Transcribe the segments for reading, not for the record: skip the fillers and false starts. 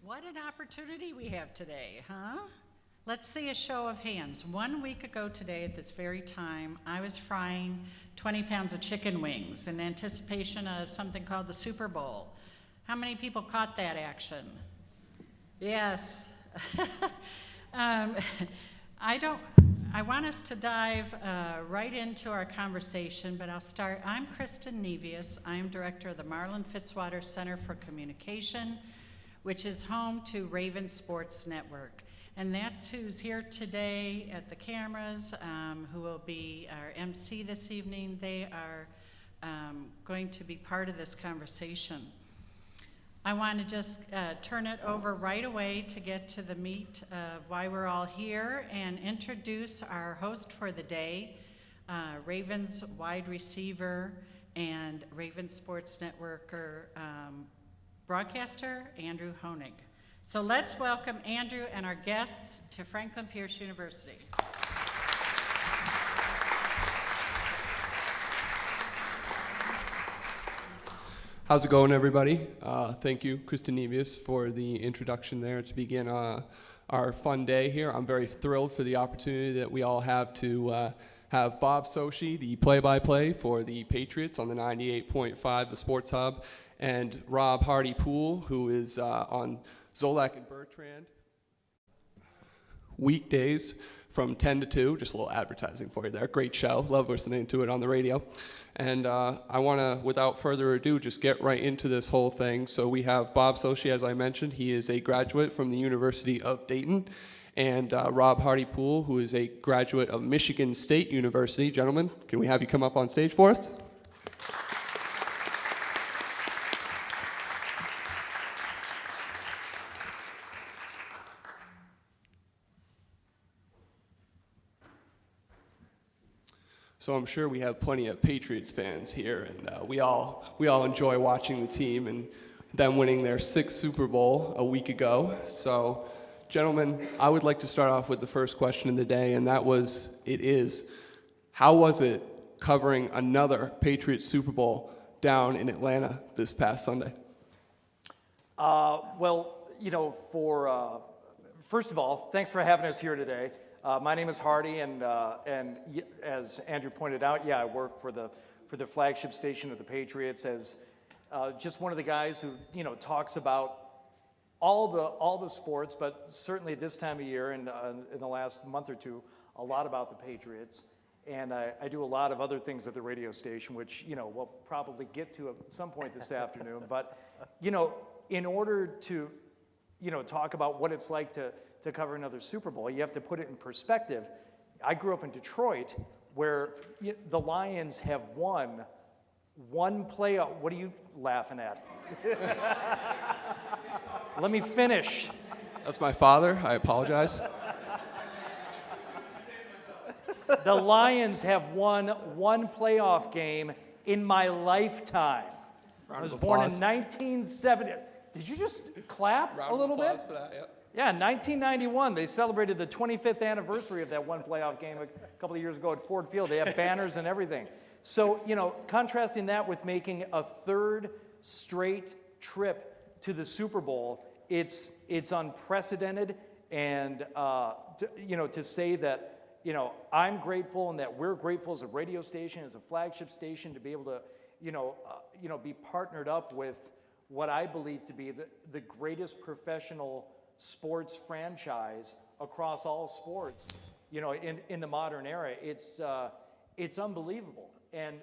What an opportunity we have today, huh? Let's see a show of hands. 1 week ago today at this very time, I was frying 20 pounds of chicken wings in anticipation of something called the Super Bowl. How many people caught that action? Yes. I want us to dive right into our conversation, but I'll start. I'm Kristen Nevius. I am director of the Marlin FItzwater Center for Communication, which is home to Raven Sports Network. And that's who's here today at the cameras, who will be our MC this evening. They are going to be part of this conversation. I want to just turn it over right away to get to the meat of why we're all here and introduce our host for the day, Ravens wide receiver and Raven Sports Networker broadcaster, Andrew Honig. So let's welcome Andrew and our guests to Franklin Pierce University. How's it going, everybody? Thank you, Kristen Nevius, for the introduction there to begin our fun day here. I'm very thrilled for the opportunity that we all have to have Bob Socci, the play-by-play for the Patriots on the 98.5, the Sports Hub, and Rob Poole, who is on Zolak and Bertrand weekdays from 10 to 2. Just a little advertising for you there. Great show. Love listening to it on the radio. And I want to, without further ado, just get right into this whole thing. So we have Bob Socci, as I mentioned. He is a graduate from the University of Dayton. And Rob Poole, who is a graduate of Michigan State University. Gentlemen, can we have you come up on stage for us? So I'm sure we have plenty of Patriots fans here, and we all enjoy watching the team and them winning their 6th Super Bowl a week ago. So, gentlemen, I would like to start off with the first question of the day, and that is, how was it covering another Patriots Super Bowl down in Atlanta this past Sunday? First of all, thanks for having us here today. My name is Hardy, and as Andrew pointed out, I work for the flagship station of the Patriots as just one of the guys who talks about all the sports, but certainly this time of year and in the last month or two, a lot about the Patriots. And I do a lot of other things at the radio station, which we'll probably get to at some point this afternoon. But in order to talk about what it's like to cover another Super Bowl, you have to put it in perspective. I grew up in Detroit, where the Lions have won one playoff. What are you laughing at? Let me finish. That's my father. I apologize. The Lions have won one playoff game in my lifetime. I was born in 1970. Did you just clap a little bit? For that, yeah. Yeah, 1991, they celebrated the 25th anniversary of that one playoff game a couple of years ago at Ford Field. They have banners and everything. So, contrasting that with making a 3rd straight trip to the Super Bowl, it's unprecedented. And, to say that, I'm grateful and that we're grateful as a radio station, as a flagship station, to be able to, be partnered up with what I believe to be the greatest professional sports franchise across all sports, in the modern era. It's unbelievable. And,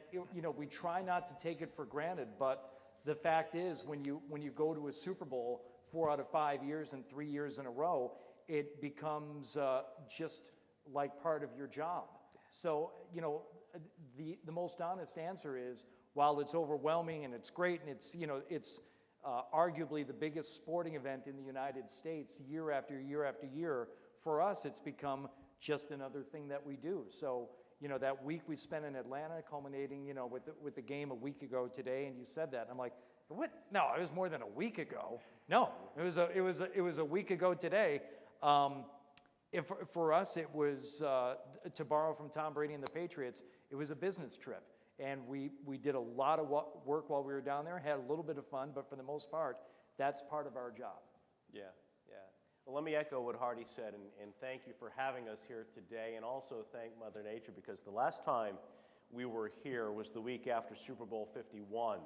we try not to take it for granted, but the fact is when you go to a Super Bowl 4 out of 5 years and 3 years in a row, it becomes just like part of your job. So, the most honest answer is, while it's overwhelming and it's great and it's arguably the biggest sporting event in the United States year after year after year, for us it's become just another thing that we do. So, that week we spent in Atlanta, culminating, with the game a week ago today, and you said that, and I'm like, what? No, it was more than a week ago. No, it was a week ago today. For us, it was, to borrow from Tom Brady and the Patriots, it was a business trip. And we did a lot of work while we were down there, had a little bit of fun, but for the most part, that's part of our job. Yeah, yeah. Well, let me echo what Hardy said, and thank you for having us here today, and also thank Mother Nature, because the last time we were here was the week after Super Bowl 51,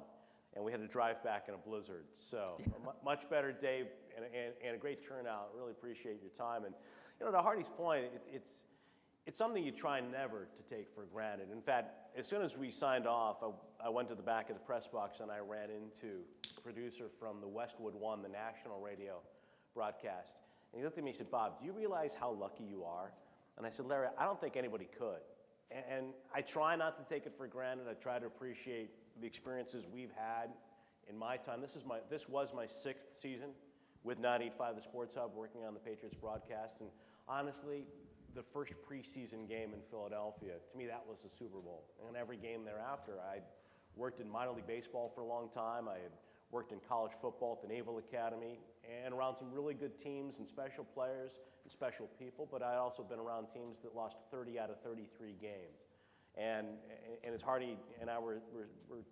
and we had to drive back in a blizzard. So a much better day and a great turnout. Really appreciate your time. And to Hardy's point, it's something you try never to take for granted. In fact, as soon as we signed off, I went to the back of the press box and I ran into a producer from the Westwood One, the national radio broadcast. And he looked at me and said, "Bob, do you realize how lucky you are?" And I said, "Larry, I don't think anybody could." And I try not to take it for granted. I try to appreciate the experiences we've had in my time. This was my 6th season with 985 The Sports Hub, working on the Patriots broadcast. And honestly, the first preseason game in Philadelphia, to me, that was the Super Bowl. And every game thereafter, I worked in minor league baseball for a long time. I had worked in college football at the Naval Academy and around some really good teams and special players and special people, but I'd also been around teams that lost 30 out of 33 games. And as Hardy and I were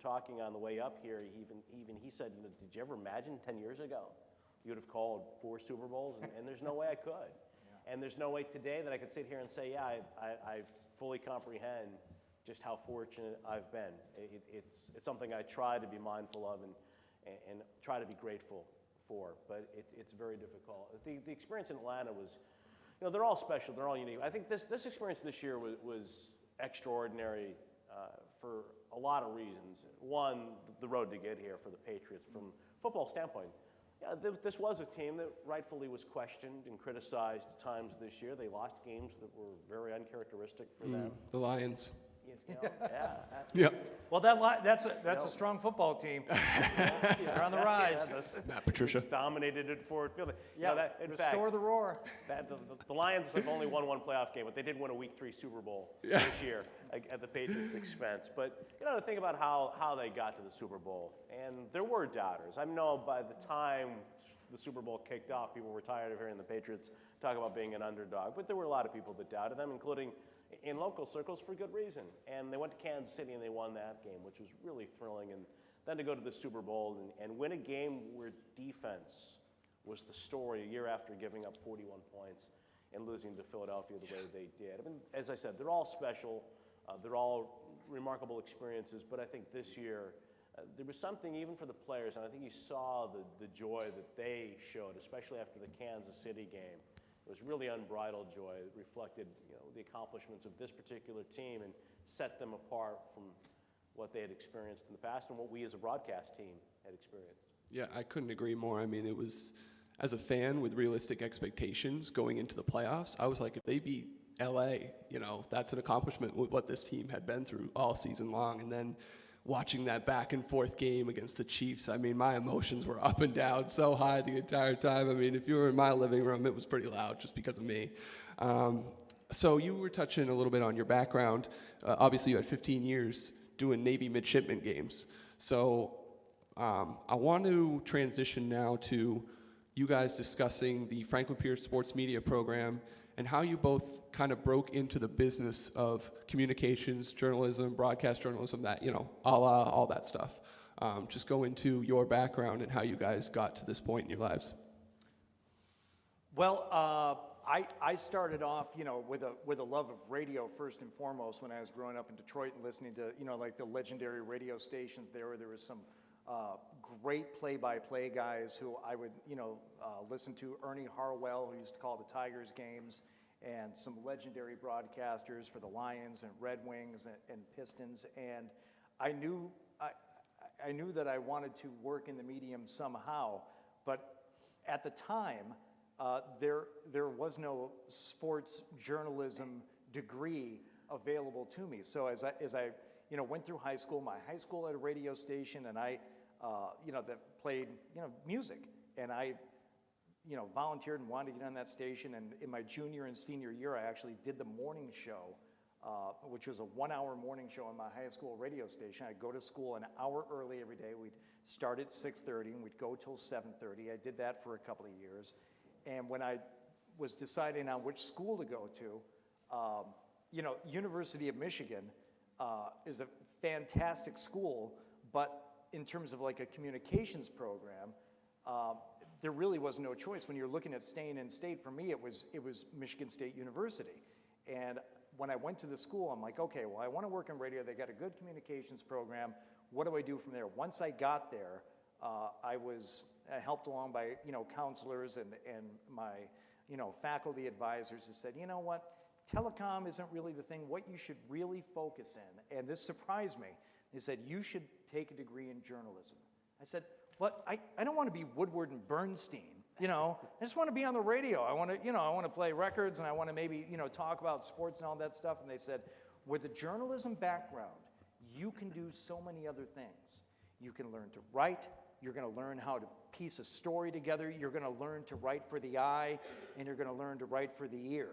talking on the way up here, he said, "Did you ever imagine 10 years ago you would have called 4 Super Bowls?" And there's no way I could. And there's no way today that I could sit here and say, yeah, I fully comprehend just how fortunate I've been. It's something I try to be mindful of and try to be grateful for, but it's very difficult. The experience in Atlanta was, they're all special, they're all unique. I think this experience this year was extraordinary for a lot of reasons. One, the road to get here for the Patriots from a football standpoint. Yeah, this was a team that rightfully was questioned and criticized at times this year. They lost games that were very uncharacteristic for them. The Lions. Yeah. Yep. Well, that's a strong football team. They're on the rise. Matt Patricia. Dominated at Ford Field. Yeah, In restore fact, the roar. the Lions have only won 1 playoff game, but they did win a Week 3 Super Bowl this year at the Patriots' expense. But to think about how they got to the Super Bowl, and there were doubters. I know by the time the Super Bowl kicked off, people were tired of hearing the Patriots talk about being an underdog. But there were a lot of people that doubted them, including in local circles for good reason. And they went to Kansas City and they won that game, which was really thrilling. And then to go to the Super Bowl and win a game where defense was the story a year after giving up 41 points and losing to Philadelphia the way they did. I mean, as I said, they're all special. They're all remarkable experiences. But I think this year, there was something even for the players, and I think you saw the joy that they showed, especially after the Kansas City game. It was really unbridled joy. It reflected, the accomplishments of this particular team and set them apart from what they had experienced in the past and what we as a broadcast team had experienced. Yeah, I couldn't agree more. I mean, it was, as a fan with realistic expectations going into the playoffs, I was like, if they beat LA, that's an accomplishment with what this team had been through all season long. And then watching that back and forth game against the Chiefs, I mean, my emotions were up and down so high the entire time. I mean, if you were in my living room, it was pretty loud just because of me. So you were touching a little bit on your background. Obviously, you had 15 years doing Navy midshipman games. So I want to transition now to you guys discussing the Franklin Pierce Sports Media Program and how you both kind of broke into the business of communications, journalism, broadcast journalism, that, all that stuff. Just go into your background and how you guys got to this point in your lives. Well, I started off, with a love of radio first and foremost when I was growing up in Detroit and listening to, like the legendary radio stations there, where there was some great play-by-play guys who I would, listen to. Ernie Harwell, who used to call the Tigers games, and some legendary broadcasters for the Lions and Red Wings and Pistons. And I knew that I wanted to work in the medium somehow, but at the time, there was no sports journalism degree available to me. So as I went through high school, my high school had a radio station, and I that played music, and I volunteered and wanted to get on that station. And in my junior and senior year, I actually did the morning show, which was a 1-hour morning show on my high school radio station. I'd go to school an hour early every day. We'd start at 6:30 and we'd go till 7:30. I did that for a couple of years. And when I was deciding on which school to go to, University of Michigan is a fantastic school, but in terms of like a communications program, there really was no choice. When you're looking at staying in state, for me, it was Michigan State University. And when I went to the school, I'm like, okay, well, I want to work in radio. They got a good communications program. What do I do from there? Once I got there, I was helped along by, counselors and my, faculty advisors who said, you know what, telecom isn't really the thing. What you should really focus in, and this surprised me, they said, you should take a degree in journalism. I said, but I don't want to be Woodward and Bernstein, I just want to be on the radio. I want to play records, and I want to maybe, talk about sports and all that stuff. And they said, with a journalism background, you can do so many other things. You can learn to write. You're going to learn how to piece a story together. You're going to learn to write for the eye, and you're going to learn to write for the ear,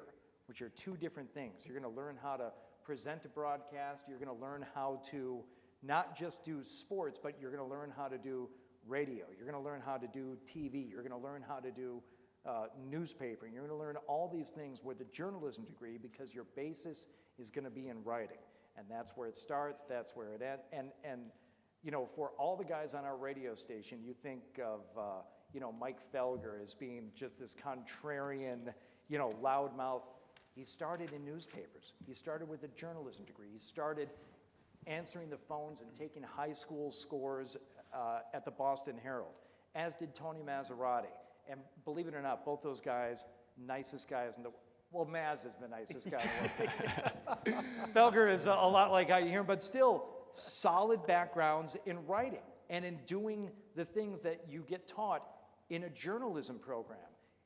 which are two different things. You're going to learn how to present a broadcast. You're going to learn how to not just do sports, but you're going to learn how to do radio. You're going to learn how to do TV. You're going to learn how to do newspapering. You're going to learn all these things with a journalism degree because your basis is going to be in writing. And that's where it starts. That's where it ends. And for all the guys on our radio station, you think of, Mike Felger as being just this contrarian, loudmouth. He started in newspapers. He started with a journalism degree. He started answering the phones and taking high school scores at the Boston Herald, as did Tony Maserati. And believe it or not, both those guys, nicest guys in the well, Maz is the nicest guy in the world. Felger is a lot like how you hear him, but still solid backgrounds in writing and in doing the things that you get taught in a journalism program.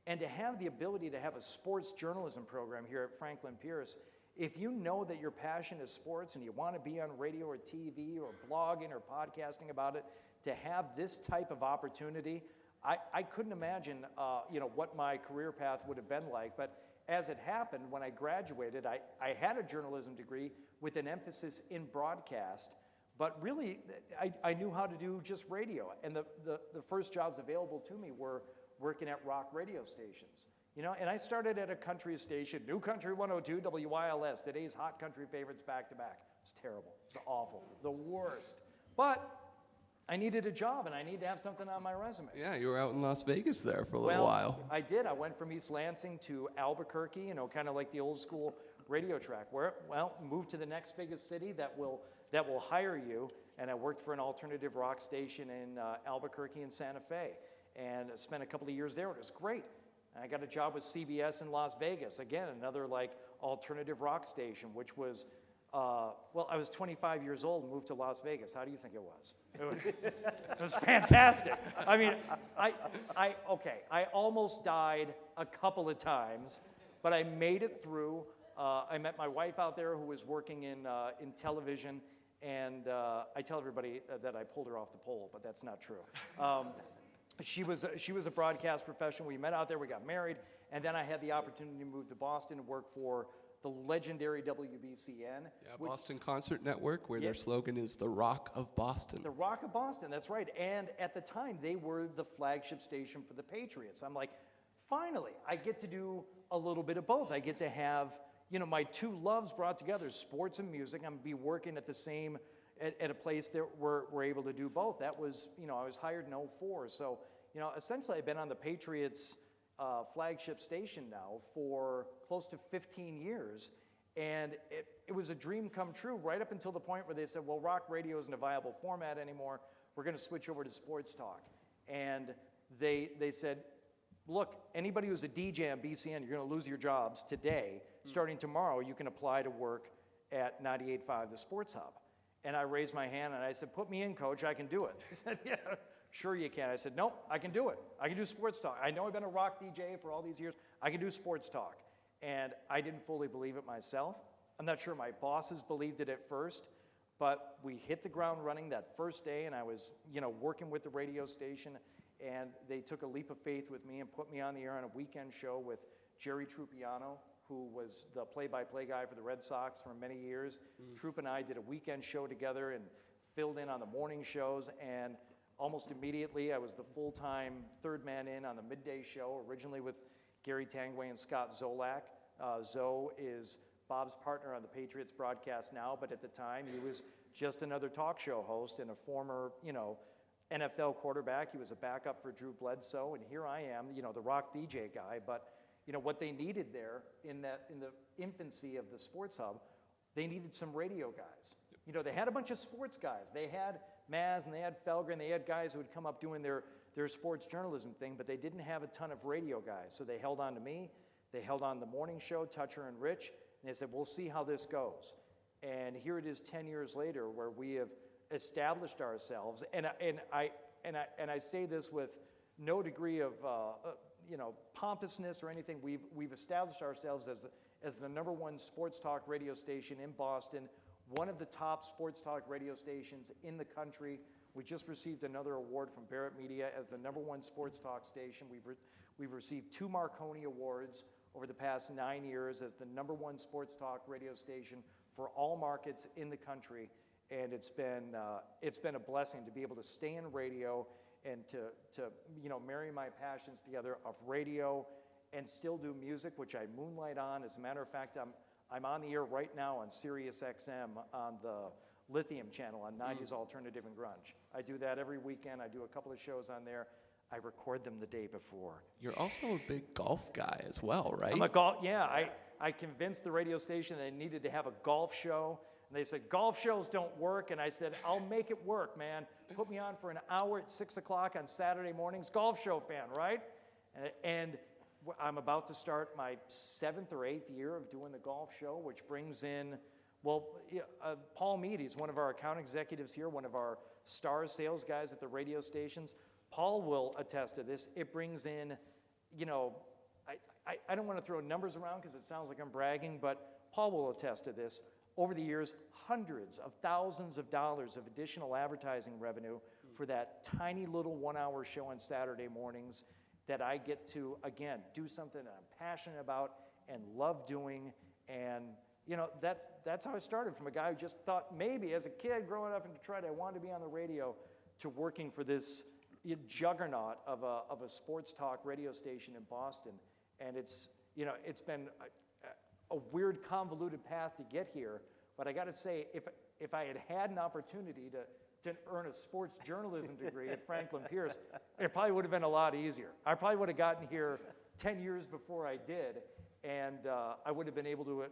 And to have the ability to have a sports journalism program here at Franklin Pierce, if you know that your passion is sports and you want to be on radio or TV or blogging or podcasting about it, to have this type of opportunity, I couldn't imagine what my career path would have been like. But as it happened, when I graduated, I had a journalism degree with an emphasis in broadcast, but really I knew how to do just radio. And the first jobs available to me were working at rock radio stations. And I started at a country station, New Country 102, WYLS, today's hot country favorites back to back. It was terrible. It was awful. The worst. But I needed a job, and I needed to have something on my resume. Yeah, you were out in Las Vegas there for a little while. I did. I went from East Lansing to Albuquerque, kind of like the old school radio track, moved to the next biggest city that will hire you, and I worked for an alternative rock station in Albuquerque and Santa Fe, and spent a couple of years there. It was great. I got a job with CBS in Las Vegas, again, another alternative rock station, which was, I was 25 years old and moved to Las Vegas. How do you think it was? It was fantastic. I mean, I almost died a couple of times, but I made it through. I met my wife out there who was working in television, and I tell everybody that I pulled her off the pole, but that's not true. She was a broadcast professional. We met out there, we got married, and then I had the opportunity to move to Boston and work for the legendary WBCN. Yeah, Boston Concert Network, where their slogan is the Rock of Boston. The Rock of Boston, that's right. And at the time, they were the flagship station for the Patriots. I'm like, finally, I get to do a little bit of both. I get to have, my two loves brought together, sports and music. I'm going to be working at the same, at a place that we're able to do both. That was, I was hired in 2004. So, essentially I've been on the Patriots flagship station now for close to 15 years. And it was a dream come true right up until the point where they said, well, rock radio isn't a viable format anymore. We're going to switch over to sports talk. And they said, look, anybody who's a DJ on BCN, you're going to lose your jobs today. Starting tomorrow, you can apply to work at 98.5, the Sports Hub. And I raised my hand and I said, put me in, coach, I can do it. He said, yeah, sure you can. I said, nope, I can do it. I can do sports talk. I know I've been a rock DJ for all these years. I can do sports talk. And I didn't fully believe it myself. I'm not sure my bosses believed it at first, but we hit the ground running that first day, and I was, working with the radio station, and they took a leap of faith with me and put me on the air on a weekend show with Jerry Trupiano, who was the play-by-play guy for the Red Sox for many years. Troop and I did a weekend show together and filled in on the morning shows, and almost immediately I was the full-time third man in on the midday show, originally with Gary Tangway and Scott Zolak. Zoe is Bob's partner on the Patriots broadcast now, but at the time he was just another talk show host and a former, NFL quarterback. He was a backup for Drew Bledsoe, and here I am, the rock DJ guy. But what they needed there in the infancy of the Sports Hub, they needed some radio guys. They had a bunch of sports guys. They had Maz and they had Felger and they had guys who would come up doing their sports journalism thing, but they didn't have a ton of radio guys. So they held on to me. They held on the morning show, Toucher and Rich, and they said, we'll see how this goes. And here it is 10 years later where we have established ourselves. And I say this with no degree of pompousness or anything. We've established ourselves as the #1 sports talk radio station in Boston, one of the top sports talk radio stations in the country. We just received another award from Barrett Media as the #1 sports talk station. We've received 2 Marconi Awards over the past 9 years as the #1 sports talk radio station for all markets in the country. And it's been a blessing to be able to stay in radio and to marry my passions together of radio and still do music, which I moonlight on. As a matter of fact, I'm on the air right now on Sirius XM on the Lithium channel on 90s Alternative and Grunge. I do that every weekend. I do a couple of shows on there. I record them the day before. You're also a big golf guy as well, right? I'm a golf, yeah. I convinced the radio station they needed to have a golf show. And they said, golf shows don't work. And I said, I'll make it work, man. Put me on for an hour at 6 o'clock on Saturday mornings. Golf show fan, right? And I'm about to start my 7th or 8th year of doing the golf show, which brings in, Paul Mead, he's one of our account executives here, one of our star sales guys at the radio stations. Paul will attest to this. It brings in, I don't want to throw numbers around because it sounds like I'm bragging, but Paul will attest to this. Over the years, hundreds of thousands of dollars of additional advertising revenue for that tiny little 1-hour show on Saturday mornings that I get to, again, do something that I'm passionate about and love doing. And, that's how I started, from a guy who just thought maybe as a kid growing up in Detroit, I wanted to be on the radio, to working for this juggernaut of a sports talk radio station in Boston. And it's been a weird, convoluted path to get here. But I got to say, if I had an opportunity to earn a sports journalism degree at Franklin Pierce, it probably would have been a lot easier. I probably would have gotten here 10 years before I did, and I would have been able to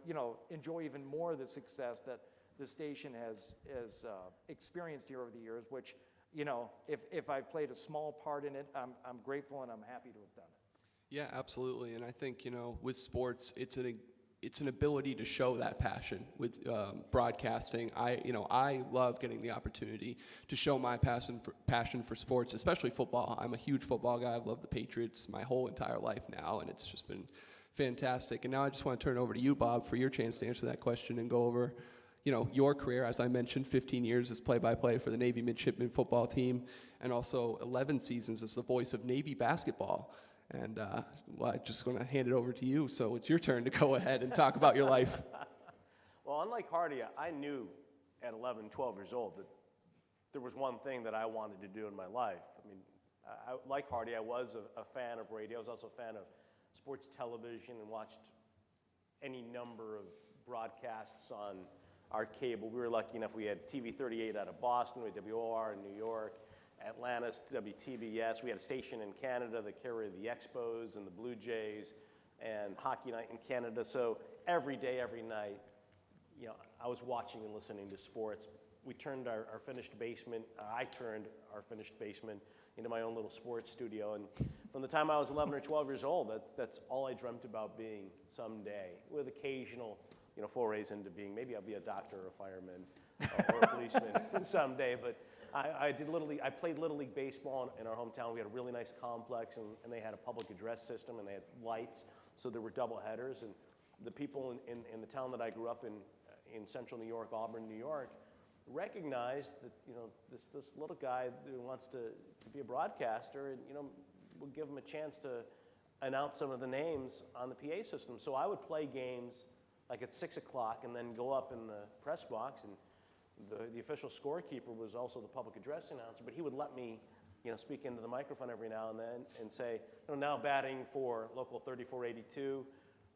enjoy even more of the success that the station has experienced here over the years, which, if I've played a small part in it, I'm grateful and I'm happy to have done it. Yeah, absolutely. And I think, with sports, it's an ability to show that passion with broadcasting. I love getting the opportunity to show my passion for sports, especially football. I'm a huge football guy. I've loved the Patriots my whole entire life now, and it's just been fantastic. And now I just want to turn it over to you, Bob, for your chance to answer that question and go over, your career. As I mentioned, 15 years as play-by-play for the Navy midshipmen football team, and also 11 seasons as the voice of Navy basketball. And I'm just going to hand it over to you, so it's your turn to go ahead and talk about your life. Well, unlike Hardy, I knew at 11, 12 years old that there was one thing that I wanted to do in my life. I mean, like Hardy, I was a fan of radio. I was also a fan of sports television and watched any number of broadcasts on our cable. We were lucky enough, we had TV 38 out of Boston, we had WOR in New York, Atlantis, WTBS. We had a station in Canada that carried the Expos and the Blue Jays and Hockey Night in Canada. So every day, every night, I was watching and listening to sports. We turned our finished basement, I turned our finished basement into my own little sports studio. And from the time I was 11 or 12 years old, that's all I dreamt about being someday, with occasional forays into being, maybe I'll be a doctor or a fireman or a policeman someday. But I played Little League baseball in our hometown. We had a really nice complex, and they had a public address system, and they had lights, so there were double headers. And the people in the town that I grew up in central New York, Auburn, New York, recognized that this little guy who wants to be a broadcaster, and we'll give him a chance to announce some of the names on the PA system. So I would play games like at 6 o'clock, and then go up in the press box, and the official scorekeeper was also the public address announcer, but he would let me, speak into the microphone every now and then and say, now batting for local 3482,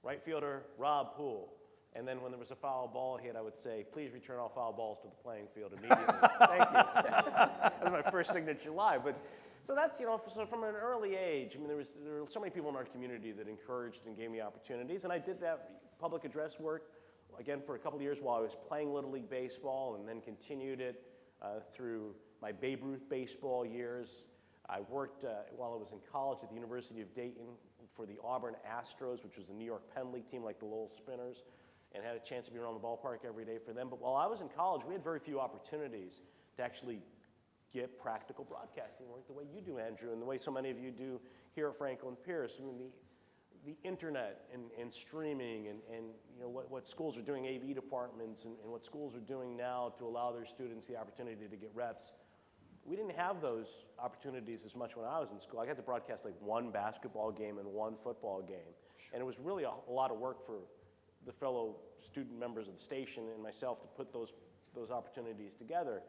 right fielder Rob Poole, And then when there was a foul ball hit, I would say, please return all foul balls to the playing field immediately. Thank you. That was my first signature lie. But so that's, so from an early age, I mean, there were so many people in our community that encouraged and gave me opportunities. And I did that public address work, again, for a couple of years while I was playing Little League Baseball, and then continued it through my Babe Ruth baseball years. I worked while I was in college at the University of Dayton for the Auburn Astros, which was the New York Penn League team, like the Lowell Spinners, and had a chance to be around the ballpark every day for them. But while I was in college, we had very few opportunities to actually get practical broadcasting work the way you do, Andrew, and the way so many of you do here at Franklin Pierce. I mean, the internet and streaming and what schools are doing, AV departments, and what schools are doing now to allow their students the opportunity to get reps. We didn't have those opportunities as much when I was in school. I got to broadcast like one basketball game and one football game. And it was really a lot of work for the fellow student members of the station and myself to put those opportunities together.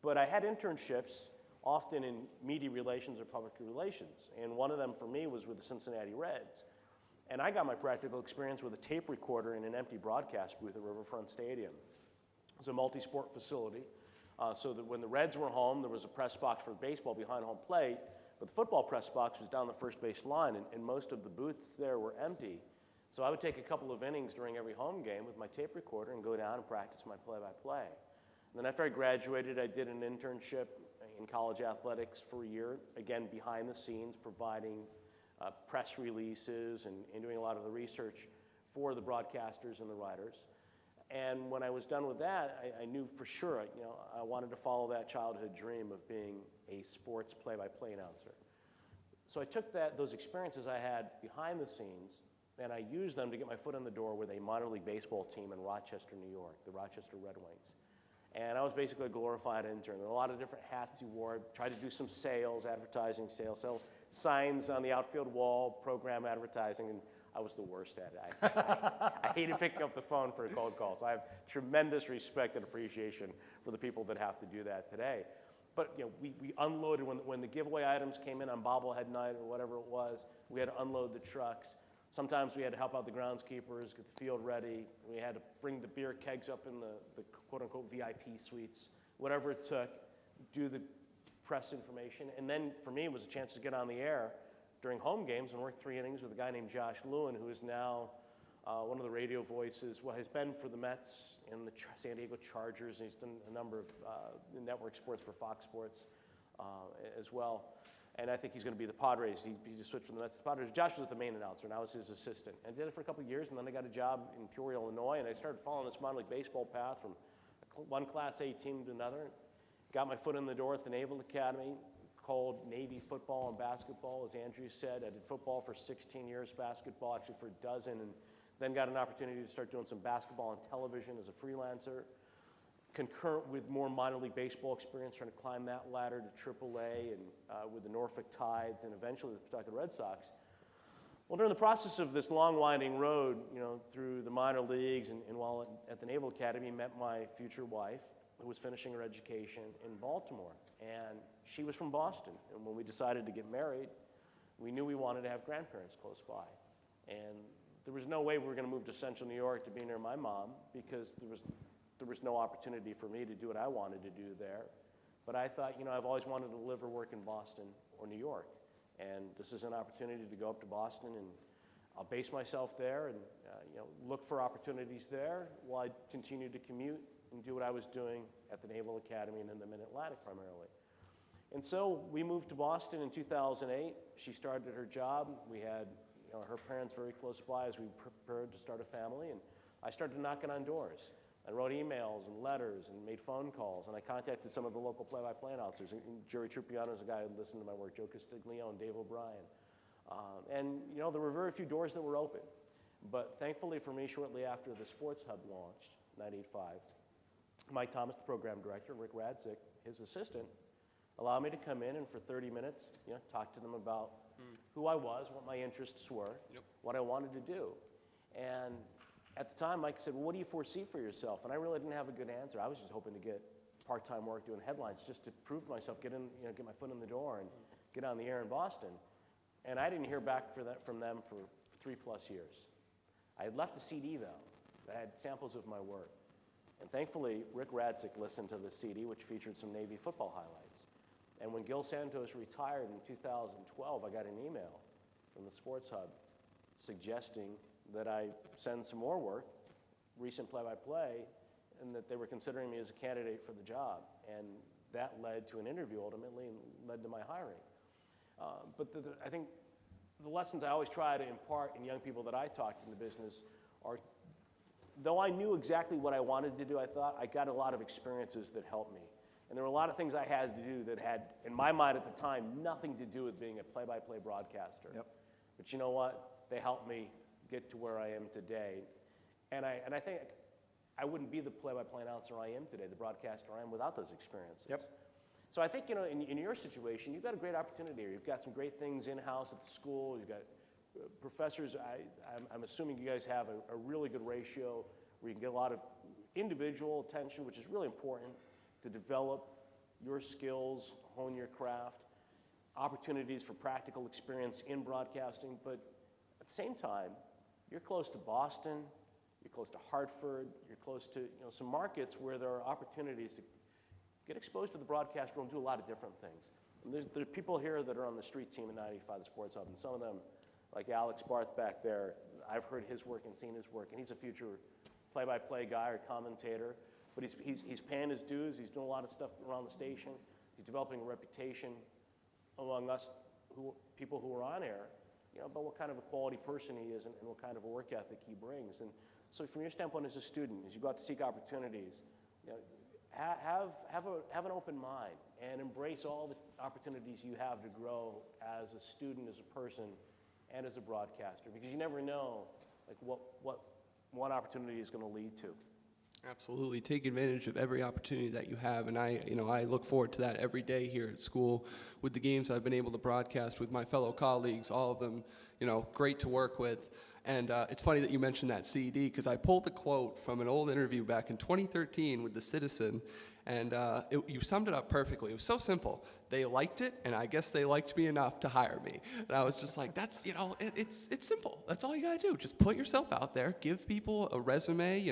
But I had internships, often in media relations or public relations. And one of them for me was with the Cincinnati Reds. And I got my practical experience with a tape recorder in an empty broadcast booth at Riverfront Stadium. It was a multi-sport facility. So that when the Reds were home, there was a press box for baseball behind home plate, but the football press box was down the first base line, and most of the booths there were empty. So I would take a couple of innings during every home game with my tape recorder and go down and practice my play-by-play. And then after I graduated, I did an internship in college athletics for a year, again, behind the scenes, providing press releases and doing a lot of the research for the broadcasters and the writers. And when I was done with that, I knew for sure, I wanted to follow that childhood dream of being a sports play-by-play announcer. So I took those experiences I had behind the scenes, and I used them to get my foot in the door with a minor league baseball team in Rochester, New York, the Rochester Red Wings. And I was basically a glorified intern. There were a lot of different hats you wore. Tried to do some sales, advertising sales, sell signs on the outfield wall, program advertising, and I was the worst at it. I hated picking up the phone for a cold call. So I have tremendous respect and appreciation for the people that have to do that today. But we unloaded when the giveaway items came in on bobblehead night or whatever it was. We had to unload the trucks. Sometimes we had to help out the groundskeepers, get the field ready. We had to bring the beer kegs up in the quote-unquote VIP suites, whatever it took, do the press information. And then for me, it was a chance to get on the air during home games and work 3 innings with a guy named Josh Lewin, who is now one of the radio voices, has been for the Mets and the San Diego Chargers, and he's done a number of network sports for Fox Sports as well. And I think he's going to be the Padres. He just switched from the Mets to the Padres. Josh was the main announcer, and I was his assistant. And I did it for a couple of years, and then I got a job in Peoria, Illinois, and I started following this minor league baseball path from one Class A team to another. Got my foot in the door at the Naval Academy, called Navy football and basketball, as Andrew said. I did football for 16 years, basketball actually for a dozen, and then got an opportunity to start doing some basketball on television as a freelancer. Concurrent with more minor league baseball experience, trying to climb that ladder to AAA and with the Norfolk Tides and eventually the Pawtucket Red Sox. Well, during the process of this long winding road, through the minor leagues and while at the Naval Academy, met my future wife, who was finishing her education in Baltimore. And she was from Boston. And when we decided to get married, we knew we wanted to have grandparents close by. And there was no way we were going to move to Central New York to be near my mom because there was no opportunity for me to do what I wanted to do there. But I thought, I've always wanted to live or work in Boston or New York. And this is an opportunity to go up to Boston, and I'll base myself there and look for opportunities there while I continue to commute and do what I was doing at the Naval Academy and in the Mid-Atlantic primarily. And so we moved to Boston in 2008. She started her job. We had her parents very close by as we prepared to start a family, and I started knocking on doors. I wrote emails and letters and made phone calls, and I contacted some of the local play-by-play announcers. And Jerry Trupiano is a guy who listened to my work, Joe Castiglione, and Dave O'Brien. There were very few doors that were open. But thankfully for me, shortly after the Sports Hub launched, 1985, Mike Thomas, the program director, and Rick Radzik, his assistant, allowed me to come in and for 30 minutes, talk to them about who I was, what my interests were, what I wanted to do. And at the time, Mike said, well, what do you foresee for yourself? And I really didn't have a good answer. I was just hoping to get part-time work doing headlines just to prove to myself, get my foot in the door and get on the air in Boston. And I didn't hear back from them for 3+ years. I had left a CD, though. that had samples of my work. And thankfully, Rick Radzik listened to the CD, which featured some Navy football highlights. And when Gil Santos retired in 2012, I got an email from the Sports Hub suggesting that I send some more work, recent play-by-play, and that they were considering me as a candidate for the job. And that led to an interview ultimately and led to my hiring. But I think the lessons I always try to impart in young people that I talk to in the business are, though I knew exactly what I wanted to do, I thought I got a lot of experiences that helped me. And there were a lot of things I had to do that had, in my mind at the time, nothing to do with being a play-by-play broadcaster. Yep. But you know what? They helped me get to where I am today. And I think I wouldn't be the play-by-play announcer I am today, the broadcaster I am, without those experiences. Yep. So I think, in your situation, you've got a great opportunity here. You've got some great things in-house at the school. You've got professors. I'm assuming you guys have a really good ratio where you can get a lot of individual attention, which is really important to develop your skills, hone your craft, opportunities for practical experience in broadcasting. But at the same time, you're close to Boston, you're close to Hartford, you're close to some markets where there are opportunities to get exposed to the broadcast world and do a lot of different things. And there are people here that are on the street team at 95, the Sports Hub, and some of them, like Alex Barth back there, I've heard his work and seen his work, and he's a future play-by-play guy or commentator, but he's paying his dues, he's doing a lot of stuff around the station, he's developing a reputation among us, people who are on air, about what kind of a quality person he is and what kind of a work ethic he brings. And so from your standpoint as a student, as you go out to seek opportunities, have an open mind and embrace all the opportunities you have to grow as a student, as a person, and as a broadcaster, because you never know what one opportunity is going to lead to. Absolutely. Take advantage of every opportunity that you have, and I look forward to that every day here at school with the games I've been able to broadcast with my fellow colleagues, all of them, great to work with. And it's funny that you mentioned that CD, because I pulled the quote from an old interview back in 2013 with The Citizen, and you summed it up perfectly. It was so simple. They liked it, and I guess they liked me enough to hire me. And I was just like, that's, it's simple. That's all you gotta do. Just put yourself out there, give people a resume,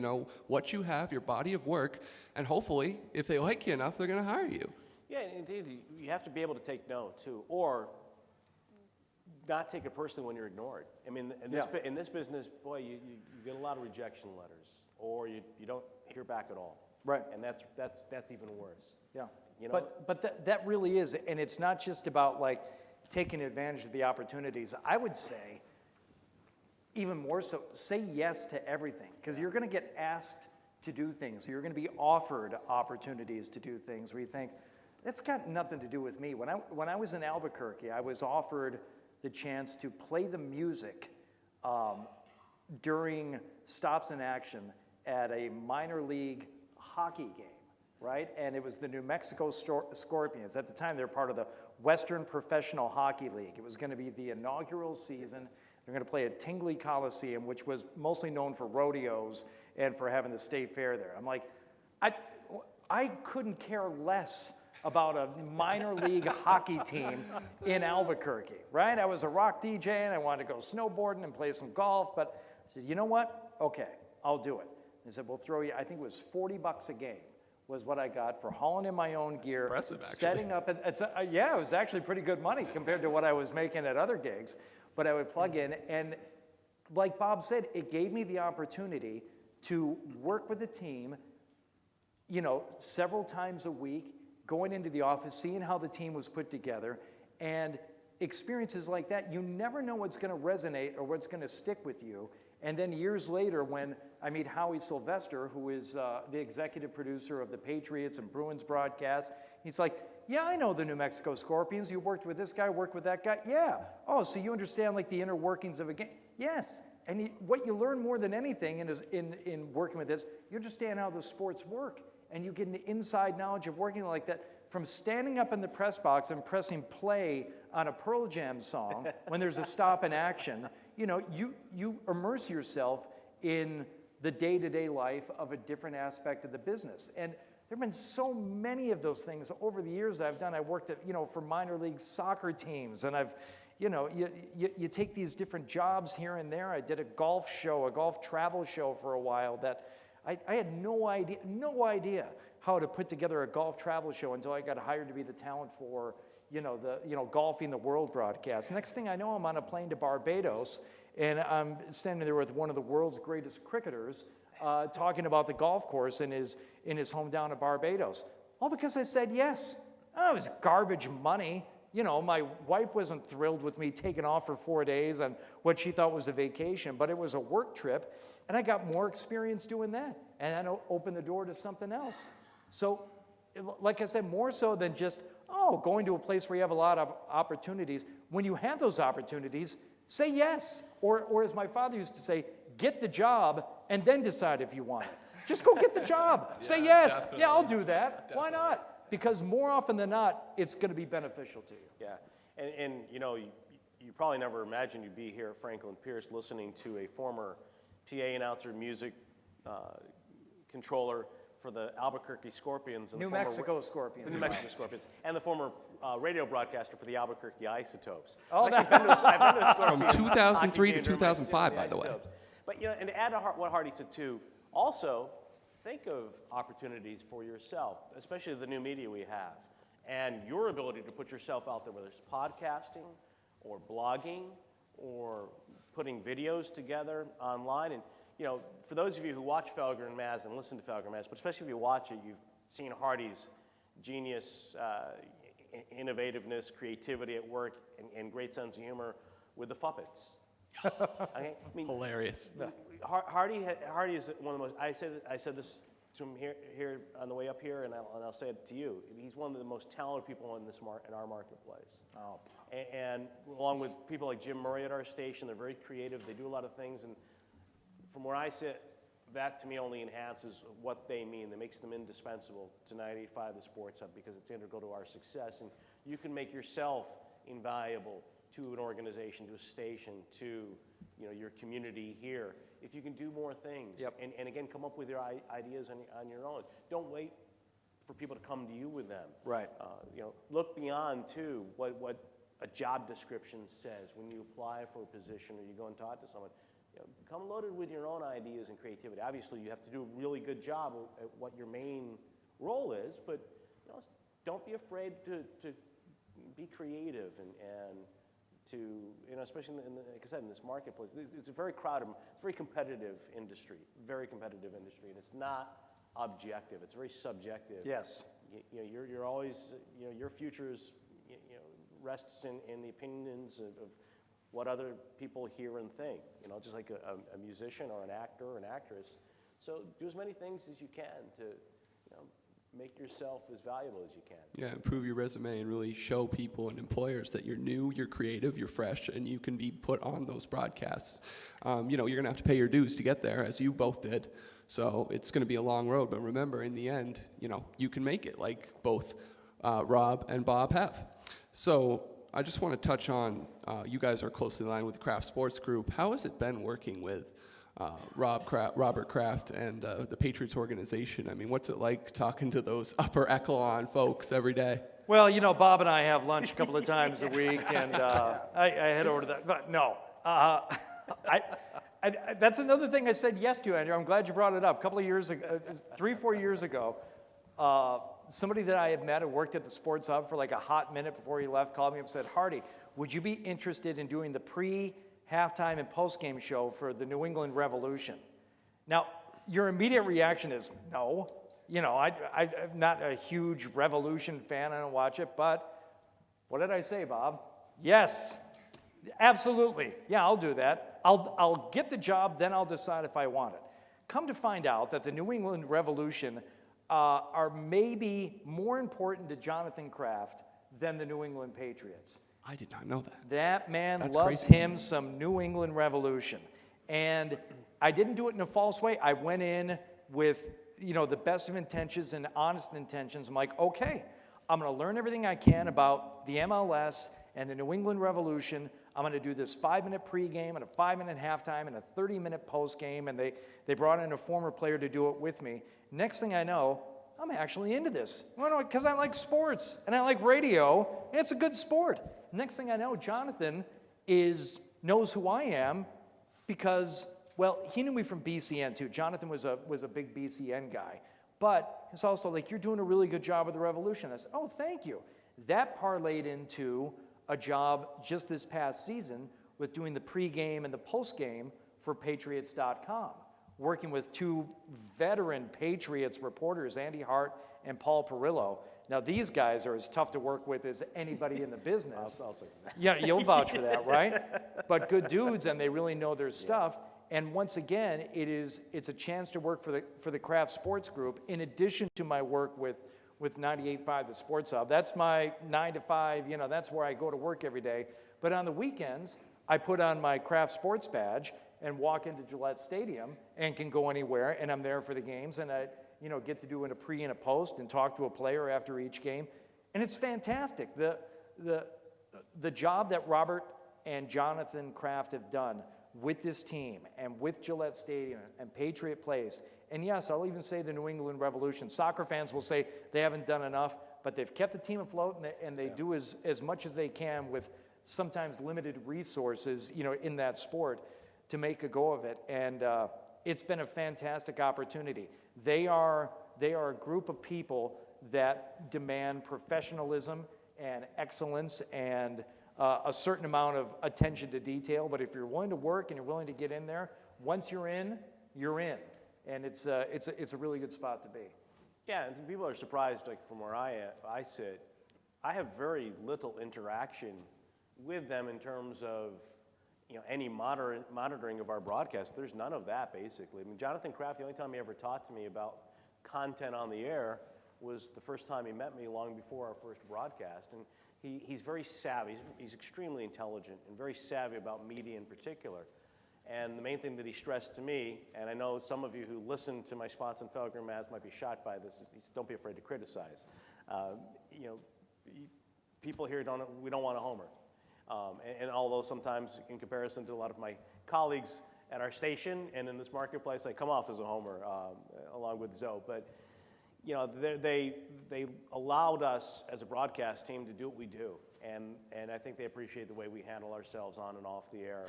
what you have, your body of work, and hopefully, if they like you enough, they're gonna hire you. Yeah, indeed. You have to be able to take no, too, or not take it personally when you're ignored. I mean, in this business, boy, you get a lot of rejection letters, or you don't hear back at all. Right. And that's even worse. Yeah. But that really is, and it's not just about taking advantage of the opportunities. I would say, even more so, say yes to everything, because you're going to get asked to do things. You're going to be offered opportunities to do things where you think, that's got nothing to do with me. When I was in Albuquerque, I was offered the chance to play the music during stops in action at a minor league hockey game, right? And it was the New Mexico Scorpions. At the time, they were part of the Western Professional Hockey League. It was going to be the inaugural season. They're going to play at Tingley Coliseum, which was mostly known for rodeos and for having the state fair there. I'm like, I couldn't care less about a minor league hockey team in Albuquerque, right? I was a rock DJ and I wanted to go snowboarding and play some golf, but I said, you know what? Okay, I'll do it. They said, we'll throw you, I think it was $40 a game was what I got for hauling in my own gear, impressive, actually. setting up, yeah, it was actually pretty good money compared to what I was making at other gigs, but I would plug in, and like Bob said, it gave me the opportunity to work with a team, several times a week, going into the office, seeing how the team was put together, and experiences like that, you never know what's going to resonate or what's going to stick with you. And then years later, when I meet Howie Sylvester, who is the executive producer of the Patriots and Bruins broadcast, he's like, yeah, I know the New Mexico Scorpions. You worked with this guy, worked with that guy? Yeah. Oh, so you understand the inner workings of a game? Yes. And what you learn more than anything in working with this, you understand how the sports work. And you get an inside knowledge of working like that from standing up in the press box and pressing play on a Pearl Jam song when there's a stop in action. You immerse yourself in the day-to-day life of a different aspect of the business. And there have been so many of those things over the years that I've done. I worked at, for minor league soccer teams, and I've, you take these different jobs here and there. I did a golf travel show for a while that I had no idea how to put together a golf travel show until I got hired to be the talent for, Golfing the World broadcast. Next thing I know, I'm on a plane to Barbados, and I'm standing there with one of the world's greatest cricketers talking about the golf course in his hometown of Barbados. All because I said yes. Oh, it was garbage money. My wife wasn't thrilled with me taking off for 4 days on what she thought was a vacation, but it was a work trip, and I got more experience doing that, and that opened the door to something else. So, like I said, more so than just, going to a place where you have a lot of opportunities. When you have those opportunities, say yes. Or as my father used to say, get the job and then decide if you want it. Just go get the job. Say yes. Definitely. Yeah, I'll do that. Definitely. Why not? Because more often than not, it's going to be beneficial to you. Yeah, and you probably never imagined you'd be here at Franklin Pierce listening to a former PA announcer, music controller for the Albuquerque Scorpions. And New Mexico Scorpions. The New Mexico Scorpions. And the former radio broadcaster for the Albuquerque Isotopes. Oh, I've been to a Scorpions from 2003 to hockey game 2005, by the way. But, and to add to what Hardy said too, also think of opportunities for yourself, especially the new media we have, and your ability to put yourself out there, whether it's podcasting or blogging or putting videos together online. And for those of you who watch Felger and Maz and listen to Felger and Maz, but especially if you watch it, you've seen Hardy's genius, innovativeness, creativity at work, and great sense of humor with the Fuppets. Okay? I mean, hilarious. Hardy is one of the most. I said this to him here on the way up here, and I'll say it to you. He's one of the most talented people in our marketplace. Oh. And along with people like Jim Murray at our station, they're very creative. They do a lot of things, and from where I sit, that to me only enhances what they mean. That makes them indispensable to 98.5 The Sports Hub because it's integral to our success. And you can make yourself invaluable to an organization, to a station, to your community here. If you can do more things, yep. and again, come up with your ideas on your own. Don't wait for people to come to you with them. Right. Look beyond too what a job description says when you apply for a position or you go and talk to someone. Come loaded with your own ideas and creativity. Obviously, you have to do a really good job at what your main role is, but don't be afraid to be creative and to, especially like I said, in this marketplace. It's a very crowded, it's a very competitive industry, and it's not objective. It's very subjective. Yes. You're always, your future is, rests in the opinions of what other people hear and think, just like a musician or an actor or an actress. So do as many things as you can to make yourself as valuable as you can. Yeah, improve your resume and really show people and employers that you're new, you're creative, you're fresh, and you can be put on those broadcasts. You're going to have to pay your dues to get there, as you both did. So it's going to be a long road, but remember, in the end, you can make it like both Rob and Bob have. So I just want to touch on, you guys are closely aligned with the Kraft Sports Group. How has it been working with Robert Kraft and the Patriots organization? I mean, what's it like talking to those upper echelon folks every day? Well, Bob and I have lunch a couple of times a week, and I head over to that. But no, that's another thing I said yes to, Andrew. I'm glad you brought it up. A couple of years ago, 3-4 years ago, somebody that I had met who worked at the Sports Hub for like a hot minute before he left called me up and said, Hardy, would you be interested in doing the halftime and post-game show for the New England Revolution? Now, your immediate reaction is no. I'm not a huge Revolution fan. I don't watch it. But what did I say, Bob? Yes, absolutely. Yeah, I'll do that. I'll get the job, then I'll decide if I want it. Come to find out that the New England Revolution are maybe more important to Jonathan Kraft than the New England Patriots. I did not know that. That man That's loves crazy. him some New England Revolution. And I didn't do it in a false way. I went in with, the best of intentions and honest intentions. I'm like, okay, I'm going to learn everything I can about the MLS and the New England Revolution. I'm going to do this 5-minute pregame and a 5-minute halftime and a 30-minute postgame. And they brought in a former player to do it with me. Next thing I know, I'm actually into this. Well, because I like sports and I like radio, and it's a good sport. Next thing I know, Jonathan knows who I am because, well, he knew me from BCN too. Jonathan was a big BCN guy. But it's also like, you're doing a really good job with the Revolution. I said, oh, thank you. That parlayed into a job just this past season with doing the pregame and the postgame for Patriots.com, working with two veteran Patriots reporters, Andy Hart and Paul Perillo. Now, these guys are as tough to work with as anybody in the business. I'll say that. Yeah, you'll vouch for that, right? But good dudes, and they really know their stuff. And once again, it's a chance to work for the Craft Sports Group, in addition to my work with 98.5, the Sports Hub. That's my 9 to 5, that's where I go to work every day. But on the weekends, I put on my Craft Sports badge and walk into Gillette Stadium and can go anywhere, and I'm there for the games, and I get to do a pre and a post and talk to a player after each game. And it's fantastic. The job that Robert and Jonathan Kraft have done with this team and with Gillette Stadium and Patriot Place, and yes, I'll even say the New England Revolution. Soccer fans will say they haven't done enough, but they've kept the team afloat, and they do as much as they can with sometimes limited resources, in that sport to make a go of it. And it's been a fantastic opportunity. They are a group of people that demand professionalism and excellence and a certain amount of attention to detail. But if you're willing to work and you're willing to get in there, once you're in, you're in. And it's a really good spot to be. Yeah, and people are surprised, like from where I sit, I have very little interaction with them in terms of any monitoring of our broadcast. There's none of that, basically. I mean, Jonathan Kraft, the only time he ever talked to me about content on the air was the first time he met me long before our first broadcast. And he's very savvy. He's extremely intelligent and very savvy about media in particular. And the main thing that he stressed to me, and I know some of you who listen to my spots on Felger Maz might be shocked by this, is don't be afraid to criticize. People here we don't want a homer. And although sometimes in comparison to a lot of my colleagues at our station and in this marketplace, I come off as a homer along with Zoe. But they allowed us as a broadcast team to do what we do. And I think they appreciate the way we handle ourselves on and off the air.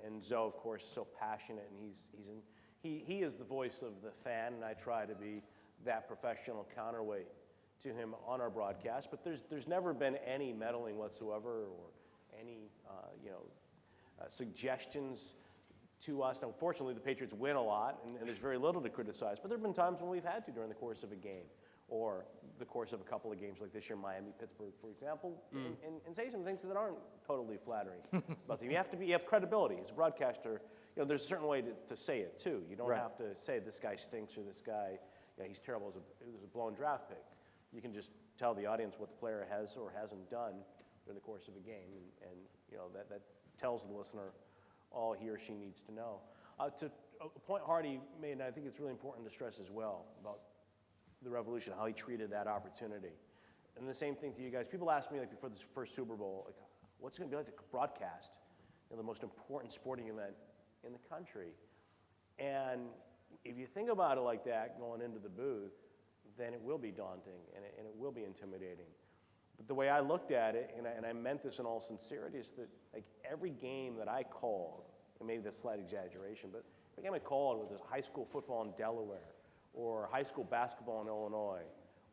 And Zoe, of course, is so passionate, and he is the voice of the fan, and I try to be that professional counterweight to him on our broadcast. But there's never been any meddling whatsoever or any suggestions to us. Unfortunately, the Patriots win a lot, and there's very little to criticize. But there have been times when we've had to during the course of a game, or the course of a couple of games, like this year, Miami, Pittsburgh, for example, and say some things that aren't totally flattering about them. You have credibility as a broadcaster. There's a certain way to say it too. You don't have to say this guy stinks or this guy, he's terrible. It was a blown draft pick. You can just tell the audience what the player has or hasn't done during the course of a game, and that tells the listener all he or she needs to know. To a point Hardy made, and I think it's really important to stress as well about the Revolution, how he treated that opportunity. And the same thing to you guys. People ask me, like, before this first Super Bowl, like, what's it going to be like to broadcast the most important sporting event in the country? And if you think about it like that going into the booth, then it will be daunting and it will be intimidating. But the way I looked at it, and I meant this in all sincerity, is that like every game that I called, and maybe that's a slight exaggeration, but every game I called, whether it was high school football in Delaware, or high school basketball in Illinois,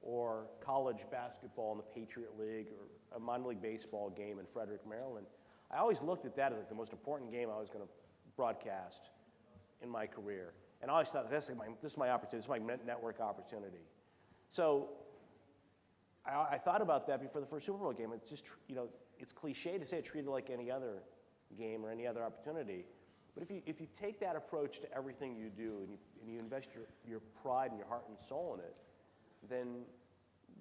or college basketball in the Patriot League, or a minor league baseball game in Frederick, Maryland, I always looked at that as like the most important game I was going to broadcast in my career. And I always thought, this is my opportunity, this is my network opportunity. So I thought about that before the first Super Bowl game. It's just, it's cliche to say it treated like any other game or any other opportunity. But if you take that approach to everything you do and you invest your pride and your heart and soul in it, then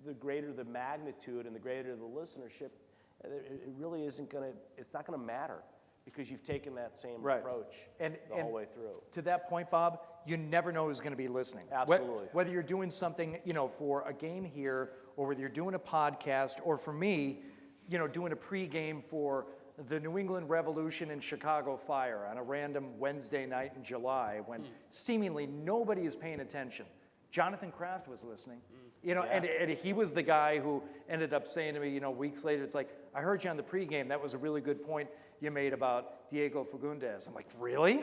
the greater the magnitude and the greater the listenership, it really isn't it's not gonna matter because you've taken that same approach the whole way through. To that point, Bob, you never know who's gonna be listening. Absolutely. Whether you're doing something, for a game here, or whether you're doing a podcast, or for me, doing a pregame for the New England Revolution and Chicago Fire on a random Wednesday night in July when seemingly nobody is paying attention. Jonathan Kraft was listening. You know, Yeah. and he was the guy who ended up saying to me, you know, weeks later, it's like, I heard you on the pregame. That was a really good point you made about Diego Fagundes. I'm like, really?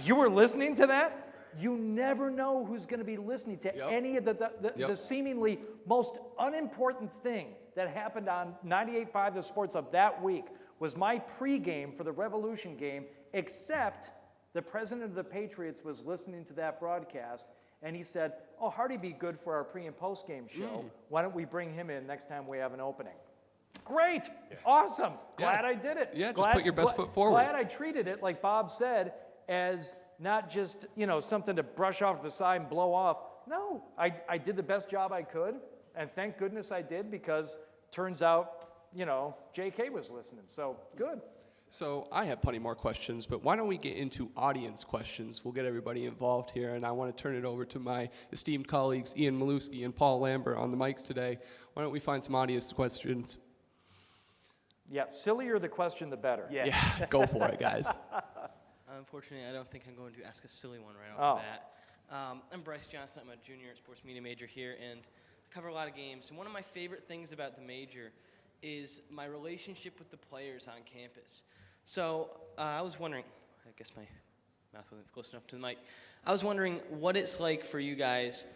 You were listening to that? You never know who's going to be listening to any of the seemingly most unimportant thing that happened on 98.5 The Sports of that week was my pregame for the Revolution game, except the president of the Patriots was listening to that broadcast, and he said, oh, Hardy'd be good for our pre- and post-game show. Why don't we bring him in next time we have an opening? Great. Awesome. Glad I did it. Yeah, just put your best foot forward. Glad I treated it, like Bob said, as not just, you know, something to brush off to the side and blow off. No, I did the best job I could, and thank goodness I did, because turns out, you know, JK was listening, so good. So I have plenty more questions, but why don't we get into audience questions? We'll get everybody involved here, and I want to turn it over to my esteemed colleagues, Ian Maluski and Paul Lambert, on the mics today. Why don't we find some audience questions? Yeah, sillier the question, the better. Yeah, go for it, guys. Unfortunately, I don't think I'm going to ask a silly one right off the bat. I'm Bryce Johnson. I'm a junior sports media major here, and I cover a lot of games. And one of my favorite things about the major is my relationship with the players on campus. So I was wondering, I guess my mouth wasn't close enough to the mic. I was wondering what it's like for you guys,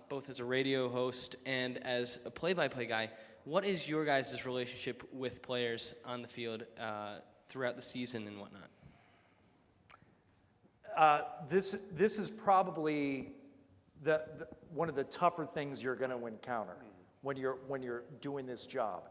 both as a radio host and as a play-by-play guy. What is your guys' relationship with players on the field throughout the season and whatnot? This is probably one of the tougher things you're going to encounter when you're doing this job.